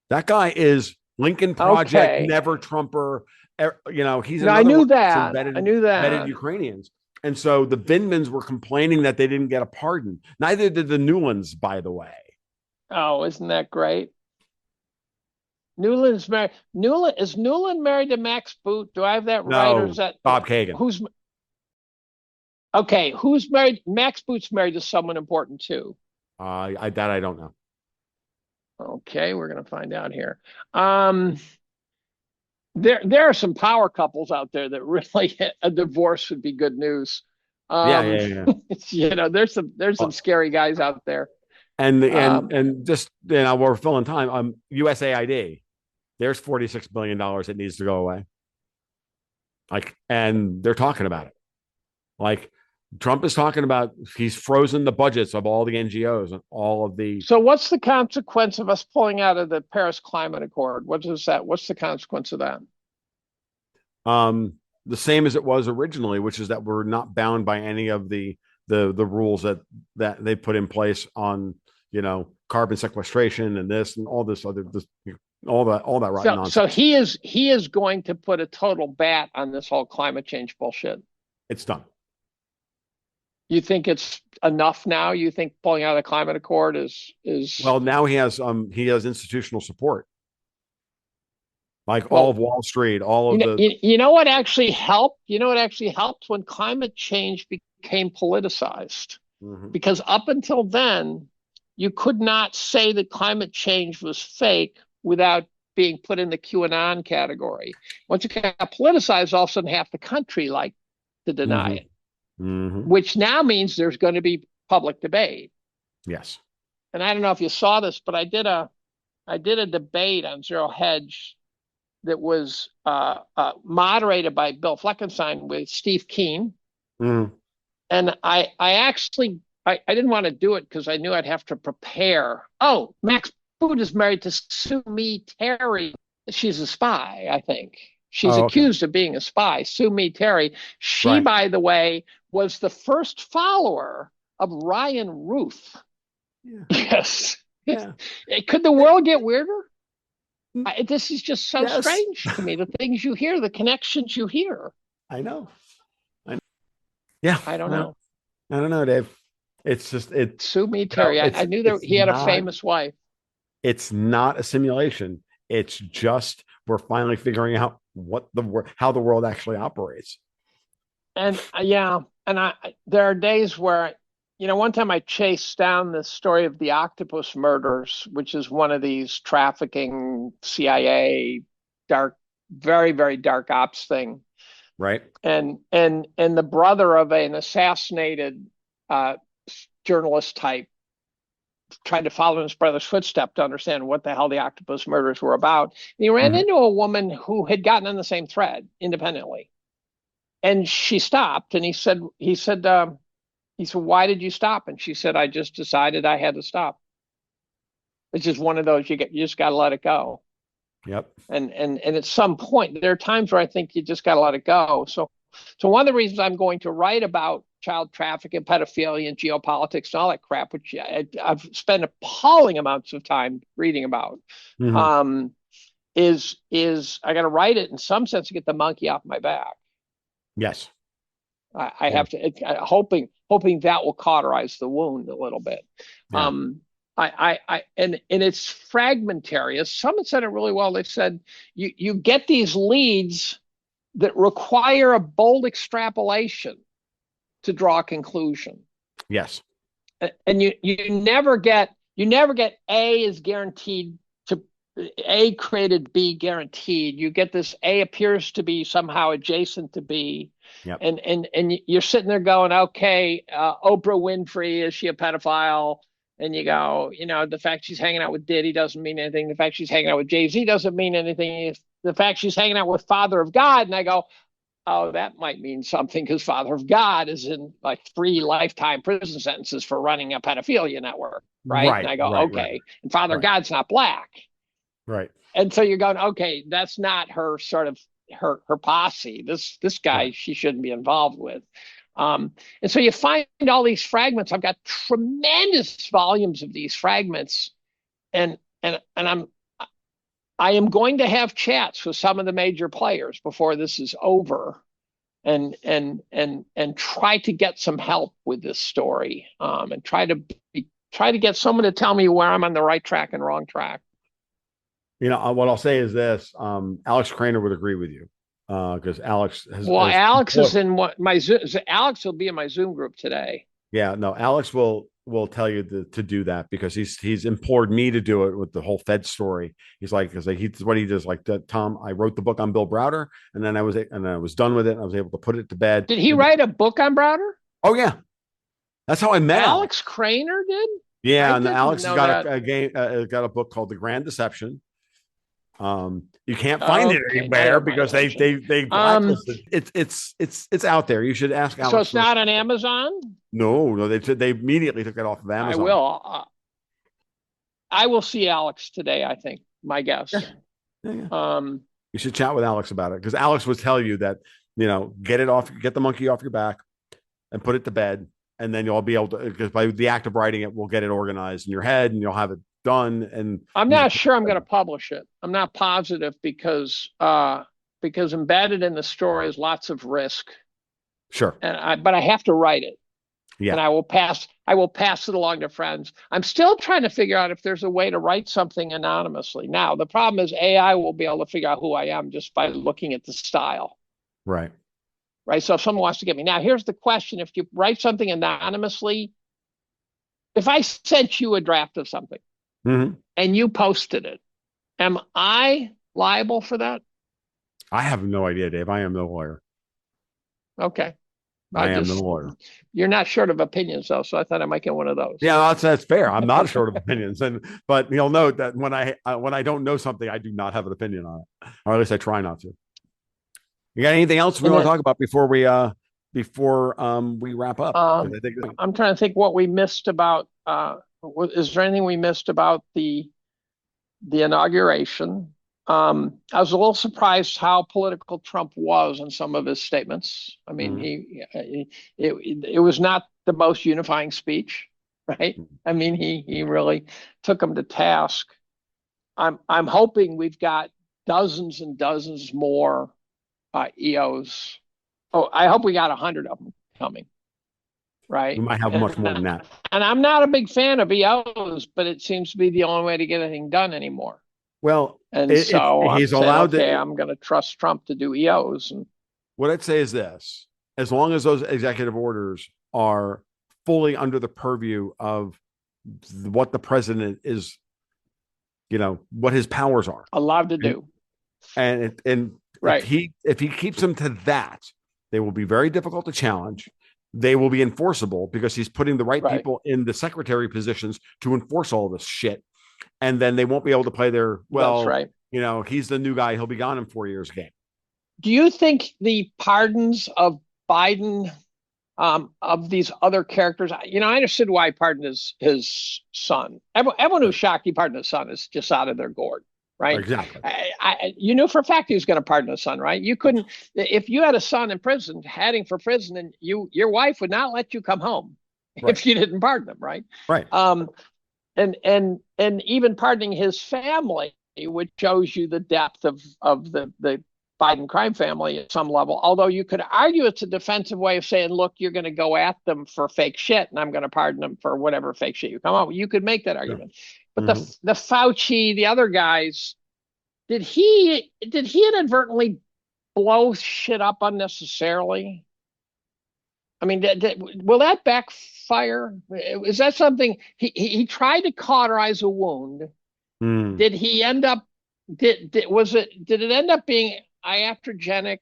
That guy is Lincoln Project, never Trumper. He's I knew that. I knew that. Vetted Ukrainians. And so the Vindmans were complaining that they didn't get a pardon. Neither did the Newlands, by the way. Oh, isn't that great? Newland's married. Is Newland married to Max Boot? Do I have that right? Or is that Bob Kagan? Who's married? Max Boot's married to someone important too. I don't know. Okay, we're gonna find out here. There are some power couples out there that really a divorce would be good news. Yeah. There's some scary guys out there. And just we're filling time. USAID, there's $46 billion that needs to go away. And they're talking about it. Like Trump is talking about, he's frozen the budgets of all the NGOs and all of the. So what's the consequence of us pulling out of the Paris Climate Accord? What is that? What's the consequence of that? The same as it was originally, which is that we're not bound by any of the rules that they put in place on, carbon sequestration and this and all this other, all that right nonsense. So he is going to put a total bat on this whole climate change bullshit. It's done. You think it's enough now? You think pulling out of the climate accord is well, now he has institutional support. All of Wall Street, all of you know what actually helped? You know what actually helped when climate change became politicized? Mm-hmm. Because up until then, you could not say that climate change was fake without being put in the QAnon category. Once it got politicized, all of a sudden half the country liked to deny it. Mm-hmm. Which now means there's going to be public debate. Yes. And I don't know if you saw this, but I did a debate on Zero Hedge that was moderated by Bill Fleckenstein with Steve Keen. Mm. And I didn't want to do it because I knew I'd have to prepare. Oh, Max Boot is married to Sue Me Terry. She's a spy, I think. She's accused of being a spy. Sue Me Terry. She, right, by the way, was the first follower of Ryan Ruth. Yeah. Yes. Yeah. Could the world get weirder? This is just so strange to me. The things you hear, the connections you hear. I know. Yeah. I don't know. I don't know, Dave. It's just Sue Me Terry. I knew that he had a famous wife. It's not a simulation. It's just we're finally figuring out how the world actually operates. And yeah, there are days where, one time I chased down the story of the octopus murders, which is one of these trafficking CIA dark, very, very dark ops thing. Right. And the brother of an assassinated uh, journalist type tried to follow in his brother's footsteps to understand what the hell the octopus murders were about. And he ran into a woman who had gotten on the same thread independently, and she stopped. And he said, "Why did you stop?" And she said, "I just decided I had to stop." It's just one of those you just got to let it go. Yep. And at some point, there are times where I think you just got to let it go. So one of the reasons I'm going to write about child trafficking, pedophilia, and geopolitics and all that crap, which I've spent appalling amounts of time reading about, um, is I got to write it in some sense to get the monkey off my back. Yes. I have to, hoping that will cauterize the wound a little bit. Yeah. And it's fragmentary. As someone said it really well, they said you get these leads that require a bold extrapolation to draw a conclusion. Yes. And you never get A is guaranteed to A created B guaranteed. You get this A appears to be somehow adjacent to B. Yep. And you're sitting there going, okay, Oprah Winfrey, is she a pedophile? And you go, the fact she's hanging out with Diddy doesn't mean anything. The fact she's hanging out with Jay-Z doesn't mean anything. The fact she's hanging out with Father of God, and I go, oh, that might mean something because Father of God is in like 3 lifetime prison sentences for running a pedophilia network, right? And I go, okay. Right. And Father of God's not black. Right. And so you're going, okay, that's not her sort of her posse. This guy she shouldn't be involved with. And so you find all these fragments. I've got tremendous volumes of these fragments, and I am going to have chats with some of the major players before this is over, and try to get some help with this story, and try to get someone to tell me where I'm on the right track and wrong track. What I'll say is this: Alex Craner would agree with you. Because Alex has. Well, Alex is in Alex will be in my Zoom group today. Yeah, no, Alex will tell you to do that because he's implored me to do it with the whole Fed story. He's like, because what he does, like Tom. I wrote the book on Bill Browder, and then I was done with it. I was able to put it to bed. Did he write a book on Browder? Oh yeah, that's how I met Alex Craner did. Yeah, and Alex has got got a book called The Grand Deception. You can't find it anywhere because they blacklisted. It's out there. You should ask Alex. So it's not on Amazon? No, they immediately took it off of Amazon. I will see Alex today, I think. My guess. Yeah. You should chat with Alex about it because Alex would tell you that, get the monkey off your back and put it to bed. And then you'll be able to, because by the act of writing it, we'll get it organized in your head and you'll have it done. And I'm not sure I'm going to publish it. I'm not positive because embedded in the story is lots of risk. Sure. But I have to write it. Yeah. And I will pass it along to friends. I'm still trying to figure out if there's a way to write something anonymously. Now, the problem is AI will be able to figure out who I am just by looking at the style. Right. Right. So if someone wants to get me now, here's the question. If you write something anonymously, if I sent you a draft of something and you posted it, am I liable for that? I have no idea, Dave. I am no lawyer. Okay. I am no lawyer. You're not short of opinions, though, so I thought I might get one of those. Yeah, that's fair. I'm not short of opinions, but you'll note that when I don't know something, I do not have an opinion on it, or at least I try not to. You got anything else we want to talk about before we wrap up? I'm trying to think what we missed about. Is there anything we missed about the inauguration? I was a little surprised how political Trump was in some of his statements. I mean, it was not the most unifying speech, right? I mean, he really took him to task. I'm hoping we've got dozens and dozens more EOs. Oh, I hope we got 100 of them coming. Right. We might have much more than that. And I'm not a big fan of EOs, but it seems to be the only way to get anything done anymore. Well, and so he's allowed to. I'm going to trust Trump to do EOs. And what I'd say is this, as long as those executive orders are fully under the purview of what the president is, what his powers are allowed to do. And Right. if he keeps them to that, they will be very difficult to challenge. They will be enforceable because he's putting the right people in the secretary positions to enforce all this shit. And then they won't be able to play their, well, that's right. He's the new guy. He'll be gone in 4 years game. Do you think the pardons of Biden, of these other characters, I understood why he pardoned his son. Everyone who's shocked he pardoned his son is just out of their gourd, right? Exactly. You knew for a fact he was going to pardon his son, right? You couldn't, if you had a son in prison, heading for prison, and your wife would not let you come home if you didn't pardon him, right? Right. And even pardoning his family, which shows you the depth of the Biden crime family at some level. Although you could argue it's a defensive way of saying, look, you're going to go at them for fake shit, and I'm going to pardon them for whatever fake shit you come up with. You could make that argument. But the Fauci, the other guys, did he inadvertently blow shit up unnecessarily? I mean, will that backfire? Is that something he tried to cauterize a wound? Did he end up? Did it end up being iatrogenic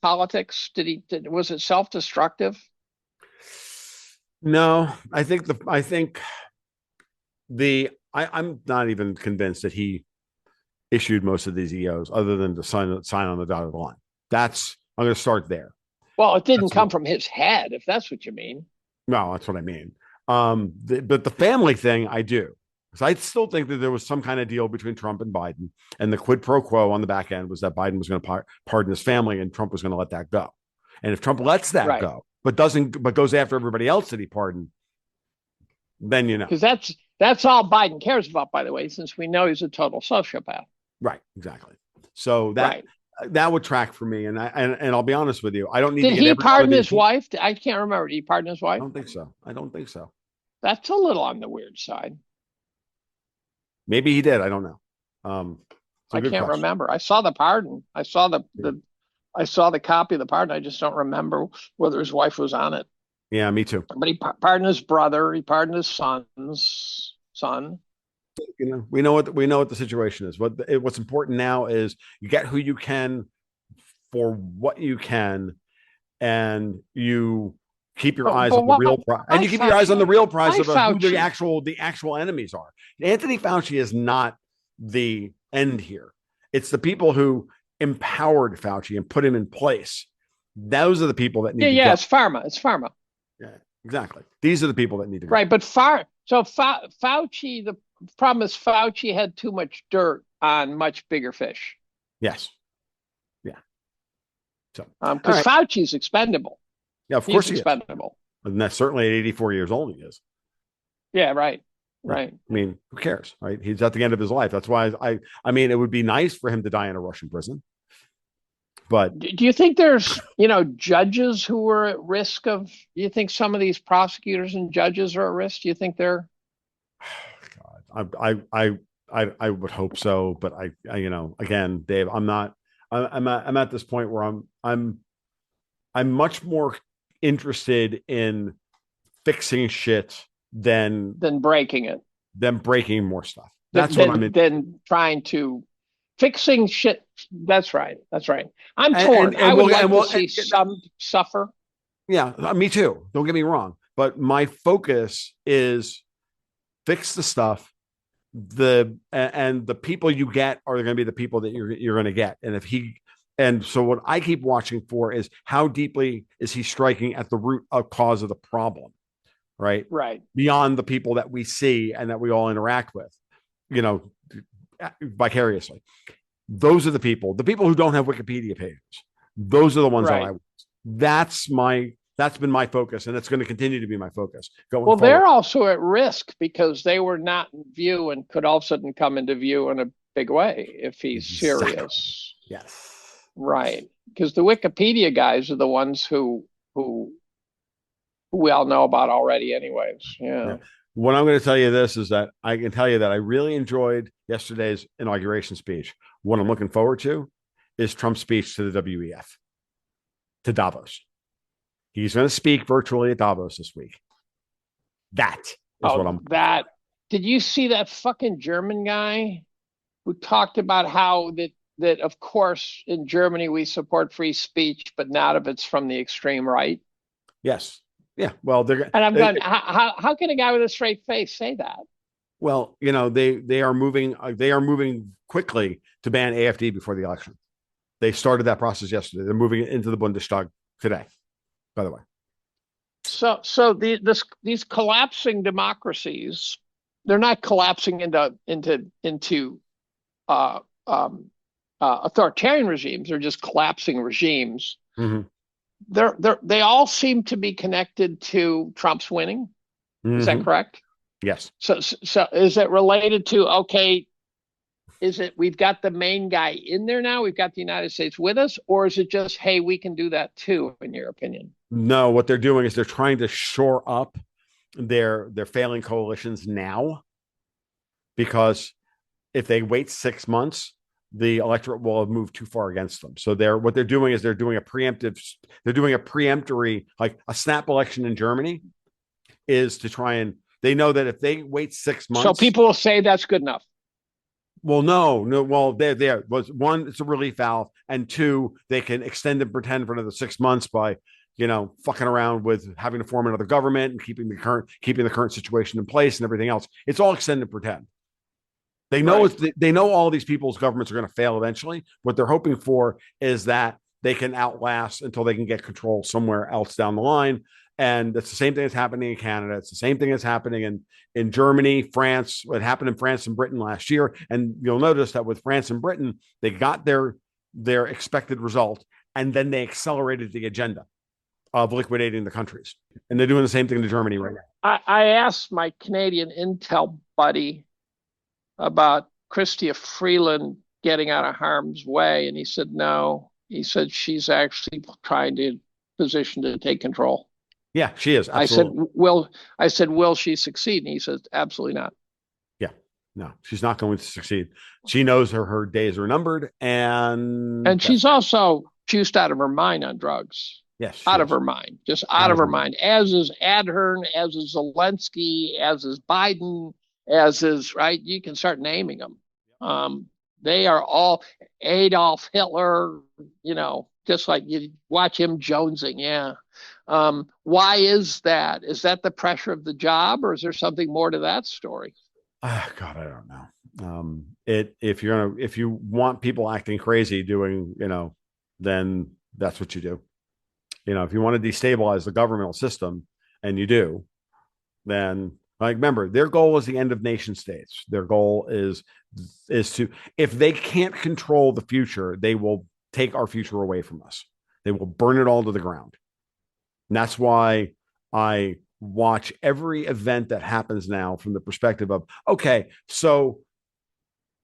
politics? Was it self-destructive? No, I'm not even convinced that he issued most of these EOs other than to sign on the dotted line. I'm going to start there. Well, it didn't come from his head, if that's what you mean. No, that's what I mean. But the family thing, I do. Because I still think that there was some kind of deal between Trump and Biden, and the quid pro quo on the back end was that Biden was going to pardon his family, and Trump was going to let that go. And if Trump lets that go, but goes after everybody else that he pardoned, then because that's all Biden cares about, by the way, since we know he's a total sociopath. Right, exactly. So that would track for me, and I'll be honest with you, I don't need. Did he pardon his wife? I can't remember. Did he pardon his wife? I don't think so. That's a little on the weird side. Maybe he did. I don't know. I can't remember. I saw the pardon. I saw the copy of the pardon. I just don't remember whether his wife was on it. Yeah, me too. But he pardoned his brother. He pardoned his son's son. We know what the situation is. What's important now is you get who you can for what you can, and you keep your eyes on the real prize. And you keep your eyes on the real prize of who the actual enemies are. Anthony Fauci is not the end here. It's the people who empowered Fauci and put him in place. Those are the people that need to go. It's pharma. Yeah, exactly. These are the people that need to go. Right, but Fauci, the problem is Fauci had too much dirt on much bigger fish. Yes. Yeah. So because Fauci's expendable. Yeah, of course he's expendable. And that's certainly at 84 years old he is. Yeah, right. Right. I mean, who cares, right? He's at the end of his life. That's why I mean, it would be nice for him to die in a Russian prison. But do you think there's, judges who are at risk of, do you think some of these prosecutors and judges are at risk? Do you think they're? God, I would hope so, but I again, Dave, I'm at this point where I'm much more interested in fixing shit than breaking it, than breaking more stuff. That's what I'm in. Than trying to fixing shit. That's right. I'm torn. I would like to see some suffer. Yeah, me too. Don't get me wrong, but my focus is fix the stuff. And the people you get are going to be the people that you're going to get. And so what I keep watching for is how deeply is he striking at the root of cause of the problem, right? Right. Beyond the people that we see and that we all interact with, vicariously. Those are the people who don't have Wikipedia pages. Those are the ones that I want. That's been my focus, and it's going to continue to be my focus going forward. They're also at risk because they were not in view and could all of a sudden come into view in a big way if he's serious. Yes. Right. Because the Wikipedia guys are the ones who we all know about already anyways. Yeah. What I'm going to tell you is that I can tell you that I really enjoyed yesterday's inauguration speech. What I'm looking forward to is Trump's speech to the WEF. to Davos. He's going to speak virtually at Davos this week. That is what Oh, I'm. that. Did you see that fucking German guy who talked about how that of course in Germany we support free speech, but not if it's from the extreme right? Yes. Yeah. Well, And I'm going, how can a guy with a straight face say that? well, they are moving quickly to ban AfD before the election. They started that process yesterday. They're moving it into the Bundestag today, by the way. So these collapsing democracies, they're not collapsing into uh, authoritarian regimes. They're just collapsing regimes. Mm-hmm. They all seem to be connected to Trump's winning. Is that Mm-hmm. correct? Yes. So is it related to, okay, is it we've got the main guy in there now, we've got the United States with us, or is it just, hey, we can do that too, in your opinion? No, what they're doing is they're trying to shore up their failing coalitions now, because if they wait 6 months, the electorate will have moved too far against them. So what they're doing is they're doing a preemptory, like a snap election in Germany, is to try and they know that if they wait 6 months. So people will say that's good enough. Well, no. Well, there was one, it's a relief valve, and two, they can extend and pretend for another 6 months by, fucking around with having to form another government and keeping the current situation in place and everything else. It's all extend and pretend. They know they know all these people's governments are going to fail eventually. What they're hoping for is that they can outlast until they can get control somewhere else down the line. And it's the same thing that's happening in Canada. It's the same thing that's happening in Germany, France. What happened in France and Britain last year. And you'll notice that with France and Britain, they got their expected result, and then they accelerated the agenda of liquidating the countries. And they're doing the same thing to Germany right now. I asked my Canadian intel buddy about Chrystia Freeland getting out of harm's way, and he said no. He said she's actually trying to position to take control. Yeah, she is. Absolutely. I said, will she succeed? And he says, absolutely not. Yeah, no, she's not going to succeed. She knows her days are numbered, and she's also juiced out of her mind on drugs. Yes, out of her mind, just out of her mind. As is Adhern, as is Zelensky, as is Biden, as is, right. You can start naming them. They are all Adolf Hitler. Just like you watch him jonesing. Yeah. Why is that? Is that the pressure of the job, or is there something more to that story? God, I don't know. If you want people acting crazy doing, then that's what you do. If you want to destabilize the governmental system, and you do, then remember, their goal is the end of nation states. Their goal is to, if they can't control the future, they will take our future away from us. They will burn it all to the ground. And that's why I watch every event that happens now from the perspective of, okay, so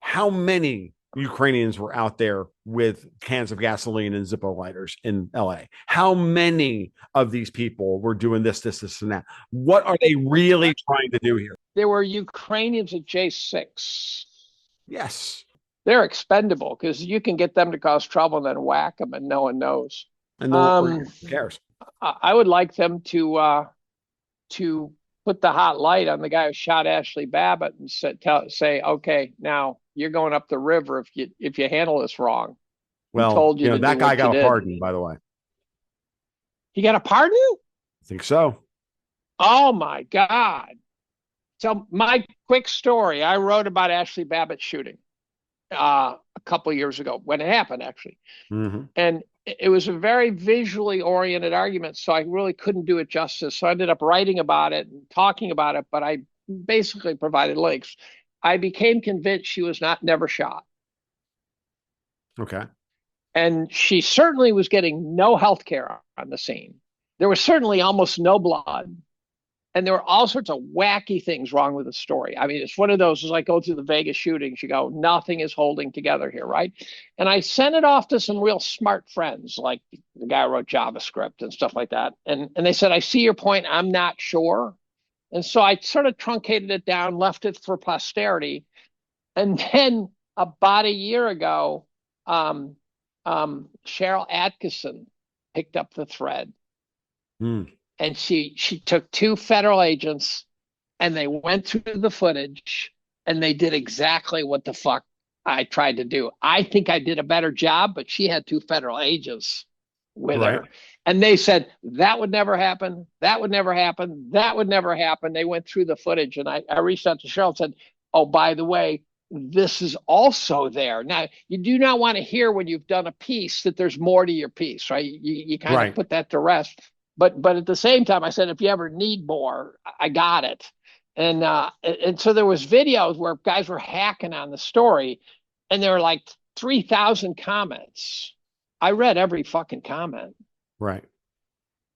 how many Ukrainians were out there with cans of gasoline and Zippo lighters in LA? How many of these people were doing this, and that? What are they really trying to do here? There were Ukrainians at J6. Yes. They're expendable because you can get them to cause trouble and then whack them and no one knows. And no one cares. I would like them to put the hot light on the guy who shot Ashley Babbitt and say, okay, now you're going up the river if you handle this wrong. Well, told you that guy got a pardon, by the way. He got a pardon? I think so. Oh my God. So my quick story, I wrote about Ashley Babbitt's shooting a couple of years ago when it happened, actually. Mm-hmm. And it was a very visually oriented argument, so I really couldn't do it justice. So I ended up writing about it and talking about it, but I basically provided links. I became convinced she was never shot. Okay. And she certainly was getting no health care on the scene. There was certainly almost no blood. And there were all sorts of wacky things wrong with the story. I mean, it's one of those, as I go through the Vegas shootings, you go, nothing is holding together here, right? And I sent it off to some real smart friends, like the guy who wrote JavaScript and stuff like that. And they said, I see your point. I'm not sure. And so I sort of truncated it down, left it for posterity. And then about a year ago, Cheryl Atkinson picked up the thread. Hmm. And she took two federal agents and they went through the footage and they did exactly what the fuck I tried to do. I think I did a better job, but she had two federal agents with Right. her. And they said that would never happen. That would never happen. That would never happen. They went through the footage and I reached out to Cheryl and said, oh, by the way, this is also there. Now, you do not want to hear when you've done a piece that there's more to your piece, right? You kind of Right. put that to rest. But at the same time, I said, if you ever need more, I got it. And so there was videos where guys were hacking on the story, and there were like 3,000 comments. I read every fucking comment Right.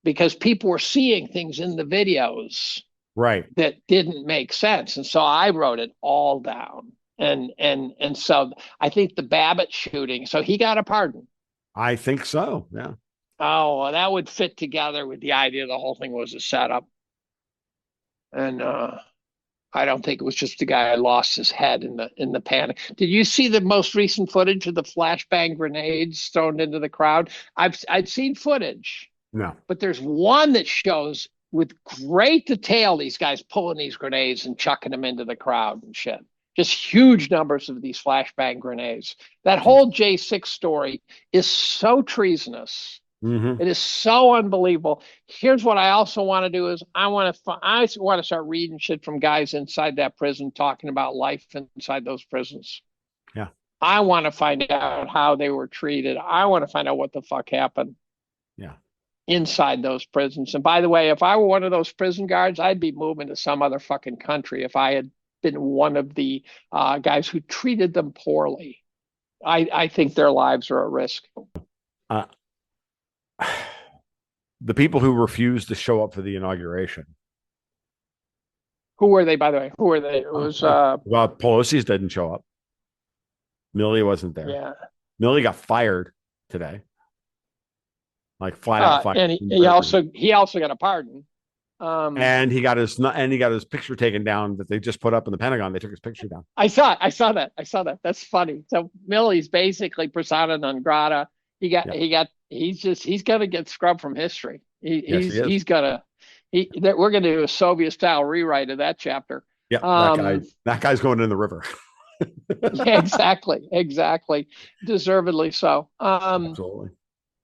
because people were seeing things in the videos Right. that didn't make sense, and so I wrote it all down. And so I think the Babbitt shooting. So he got a pardon. I think so. Yeah. Oh, well, that would fit together with the idea the whole thing was a setup. And I don't think it was just the guy who lost his head in the panic. Did you see the most recent footage of the flashbang grenades thrown into the crowd? I'd seen footage, No. but there's one that shows with great detail these guys pulling these grenades and chucking them into the crowd and shit. Just huge numbers of these flashbang grenades. That whole J6 story is so treasonous. Mm-hmm. It is so unbelievable. Here's what I also want to do is I want to start reading shit from guys inside that prison talking about life inside those prisons. Yeah. I want to find out how they were treated. I want to find out what the fuck happened. Yeah. Inside those prisons. And by the way, if I were one of those prison guards, I'd be moving to some other fucking country if I had been one of the guys who treated them poorly. I think their lives are at risk. Uh, the people who refused to show up for the inauguration. Who were they, by the way? Who were they? It was well, Pelosi's didn't show up. Milley wasn't there. Yeah. Milley got fired today. Like flat out fired. And he also got a pardon. And he got his picture taken down that they just put up in the Pentagon. They took his picture down. I saw that. That's funny. So Milley's basically persona non grata. He's gonna get scrubbed from history. We're gonna do a Soviet style rewrite of that chapter. Yeah, that guy's going in the river. Yeah, exactly. Deservedly so. Absolutely.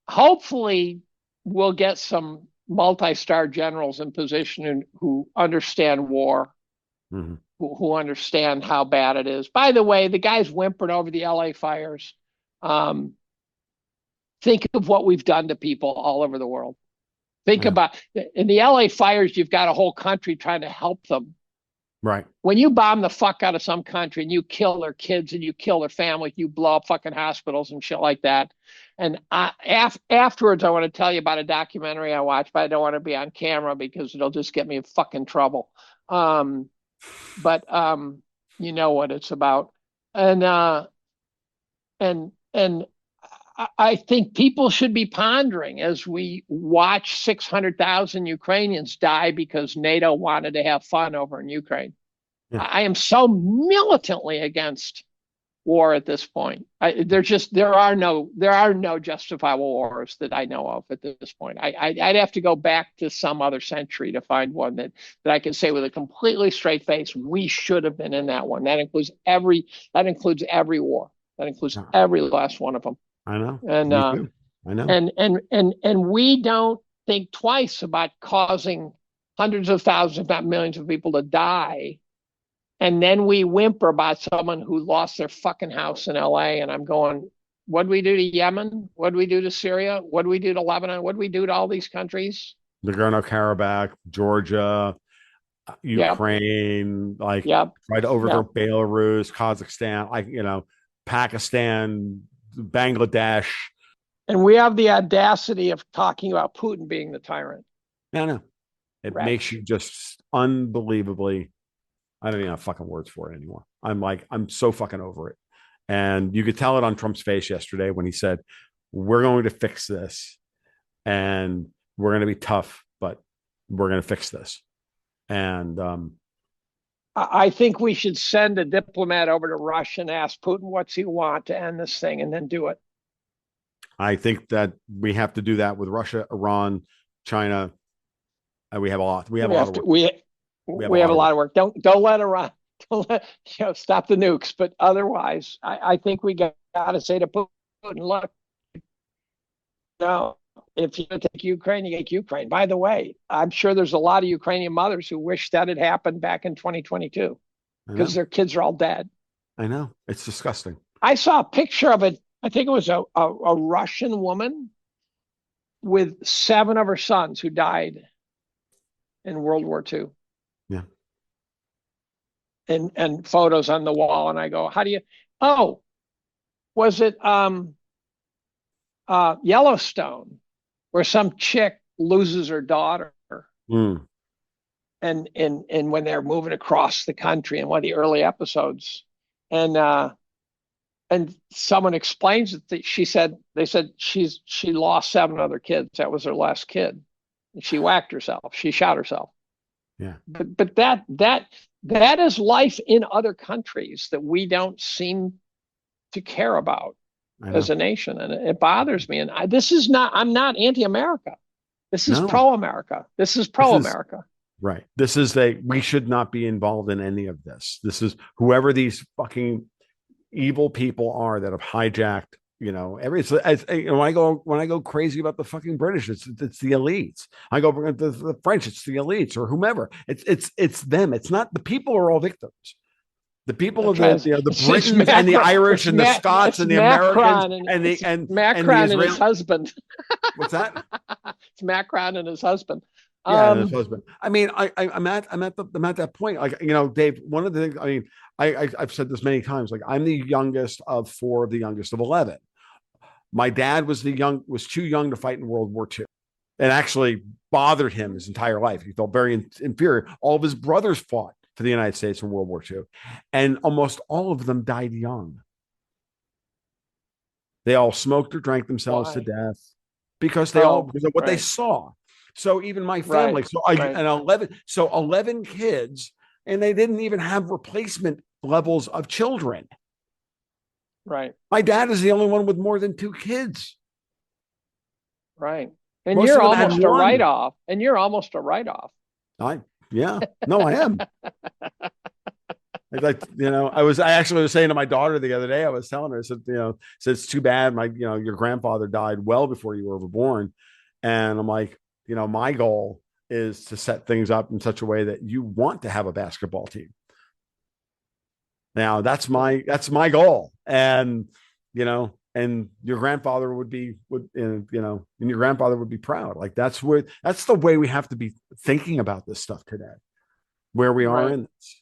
Hopefully we'll get some multi-star generals in position who understand war, mm-hmm. who understand how bad it is. By the way, the guys whimpered over the LA fires. Think of what we've done to people all over the world. Think about in the LA fires, you've got a whole country trying to help them. Right. When you bomb the fuck out of some country and you kill their kids and you kill their family, you blow up fucking hospitals and shit like that. And afterwards, I want to tell you about a documentary I watched, but I don't want to be on camera because it'll just get me in fucking trouble. But you know what it's about. And I think people should be pondering as we watch 600,000 Ukrainians die because NATO wanted to have fun over in Ukraine. Yeah. I am so militantly against war at this point. There are no justifiable wars that I know of at this point. I'd have to go back to some other century to find one that I can say with a completely straight face, we should have been in that one. That includes every war. That includes every last one of them. I know. And I know. And we don't think twice about causing hundreds of thousands, if not millions of people to die. And then we whimper about someone who lost their fucking house in LA. And I'm going, what do we do to Yemen? What do we do to Syria? What do we do to Lebanon? What do we do to all these countries? Nagorno-Karabakh, Georgia, Ukraine, try to overthrow Belarus, Kazakhstan, Pakistan, Bangladesh. And we have the audacity of talking about Putin being the tyrant. No. It makes you just unbelievably, I don't even have fucking words for it anymore. I'm so fucking over it. And you could tell it on Trump's face yesterday when he said, we're going to fix this and we're going to be tough, but we're going to fix this. And I think we should send a diplomat over to Russia and ask Putin what's he want to end this thing and then do it. I think that we have to do that with Russia, Iran, China. We have a lot. We have a lot of work. We have a We have lot a of lot work. of work. Don't let Iran. Don't let stop the nukes. But otherwise, I think we got to say to Putin, look, no, if you take Ukraine, you take Ukraine. By the way, I'm sure there's a lot of Ukrainian mothers who wish that had happened back in 2022 I because know. their kids are all dead. I know. It's disgusting. I saw a picture of it. I think it was a Russian woman with 7 of her sons who died in World War II, Yeah. and photos on the wall. And I go, how do you? Oh, was it Yellowstone, where some chick loses her daughter, Mm. and when they're moving across the country in one of the early episodes, and someone explains that they said she lost 7 other kids. That was her last kid. And she whacked herself. She shot herself. Yeah. But that is life in other countries that we don't seem to care about I know. as a nation, and it bothers me. And this is not. I'm not anti-America. This is No. pro-America. This is This is pro-America. right. We should not be involved in any of this. This is whoever these fucking evil people are that have hijacked, when I go crazy about the fucking British, it's the elites. I go the French, it's the elites or whomever. It's them. It's not the people are all victims. The people of the Britons and the Irish and the Scots and the Americans and the Macron and his husband. What's that? It's Macron and his husband. Yeah, and his husband. I mean, I'm at that point. Like, Dave, one of the things, I mean, I've said this many times, like I'm the youngest of 4 of the youngest of 11. My dad was too young to fight in World War II. It actually bothered him his entire life. He felt very inferior. All of his brothers fought for the United States in World War II, and almost all of them died young. They all smoked or drank themselves to death because because of what they saw. So even my family, and 11 kids, and they didn't even have replacement levels of children. Right. My dad is the only one with more than 2 kids. Right. And Most you're of them had almost a one. write-off. And you're almost a write-off. Yeah. No, I am. I actually was saying to my daughter the other day, I was telling her, I said, it's too bad your grandfather died well before you were ever born. And I'm like, my goal is to set things up in such a way that you want to have a basketball team. Now that's my goal. And, and your grandfather would be proud. Like that's the way we have to be thinking about this stuff today, where we are in this,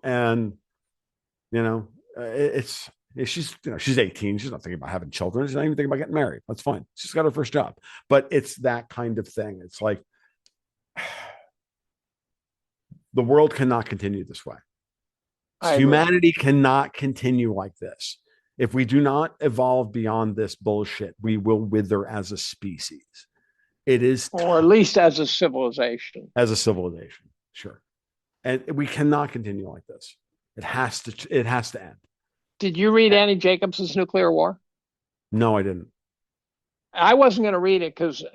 and, she's 18. She's not thinking about having children. She's not even thinking about getting married. That's fine. She's got her first job, but it's that kind of thing. It's like the world cannot continue this way. Humanity cannot continue like this. If we do not evolve beyond this bullshit, we will wither as a species. It is, or at least as a civilization. As a civilization, sure. And we cannot continue like this. It has to end. Did you read Annie Jacobs's Nuclear War? No, I didn't. I wasn't going to read it because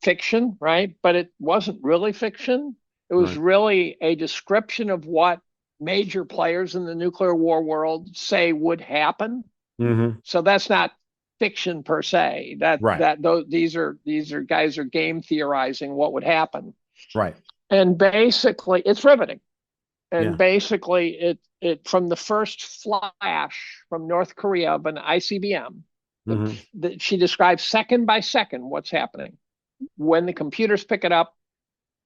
fiction, right? But it wasn't really fiction. It was really a description of what major players in the nuclear war world say would happen. Mm-hmm. So that's not fiction per se. These are guys are game theorizing what would happen. Right. And basically, it's riveting. And basically, it from the first flash from North Korea of an ICBM, that she describes second by second what's happening. When the computers pick it up,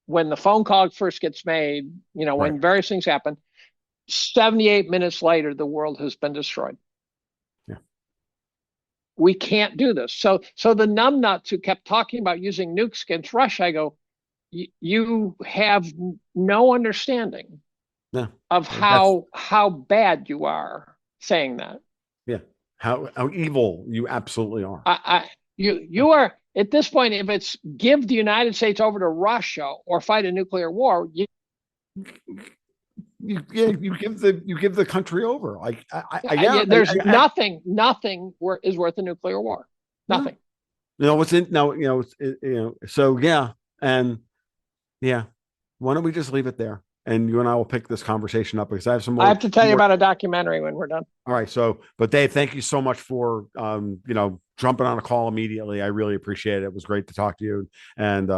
when the phone call first gets made, when various things happen, 78 minutes later, the world has been destroyed. Yeah. We can't do this. So the numbnuts who kept talking about using nukes against Russia, I go, you have no understanding of how bad you are saying that. Yeah. How evil you absolutely are. You are at this point, if it's give the United States over to Russia or fight a nuclear war, you give the country over. Like there's nothing is worth a nuclear war. Nothing. What's in no, so yeah. And yeah, why don't we just leave it there? And you and I will pick this conversation up because I have some more. I have to tell you about a documentary when we're done. All right. So, but Dave, thank you so much for, jumping on a call immediately. I really appreciate it. It was great to talk to you, and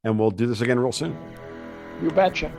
we'll do this again real soon. You betcha.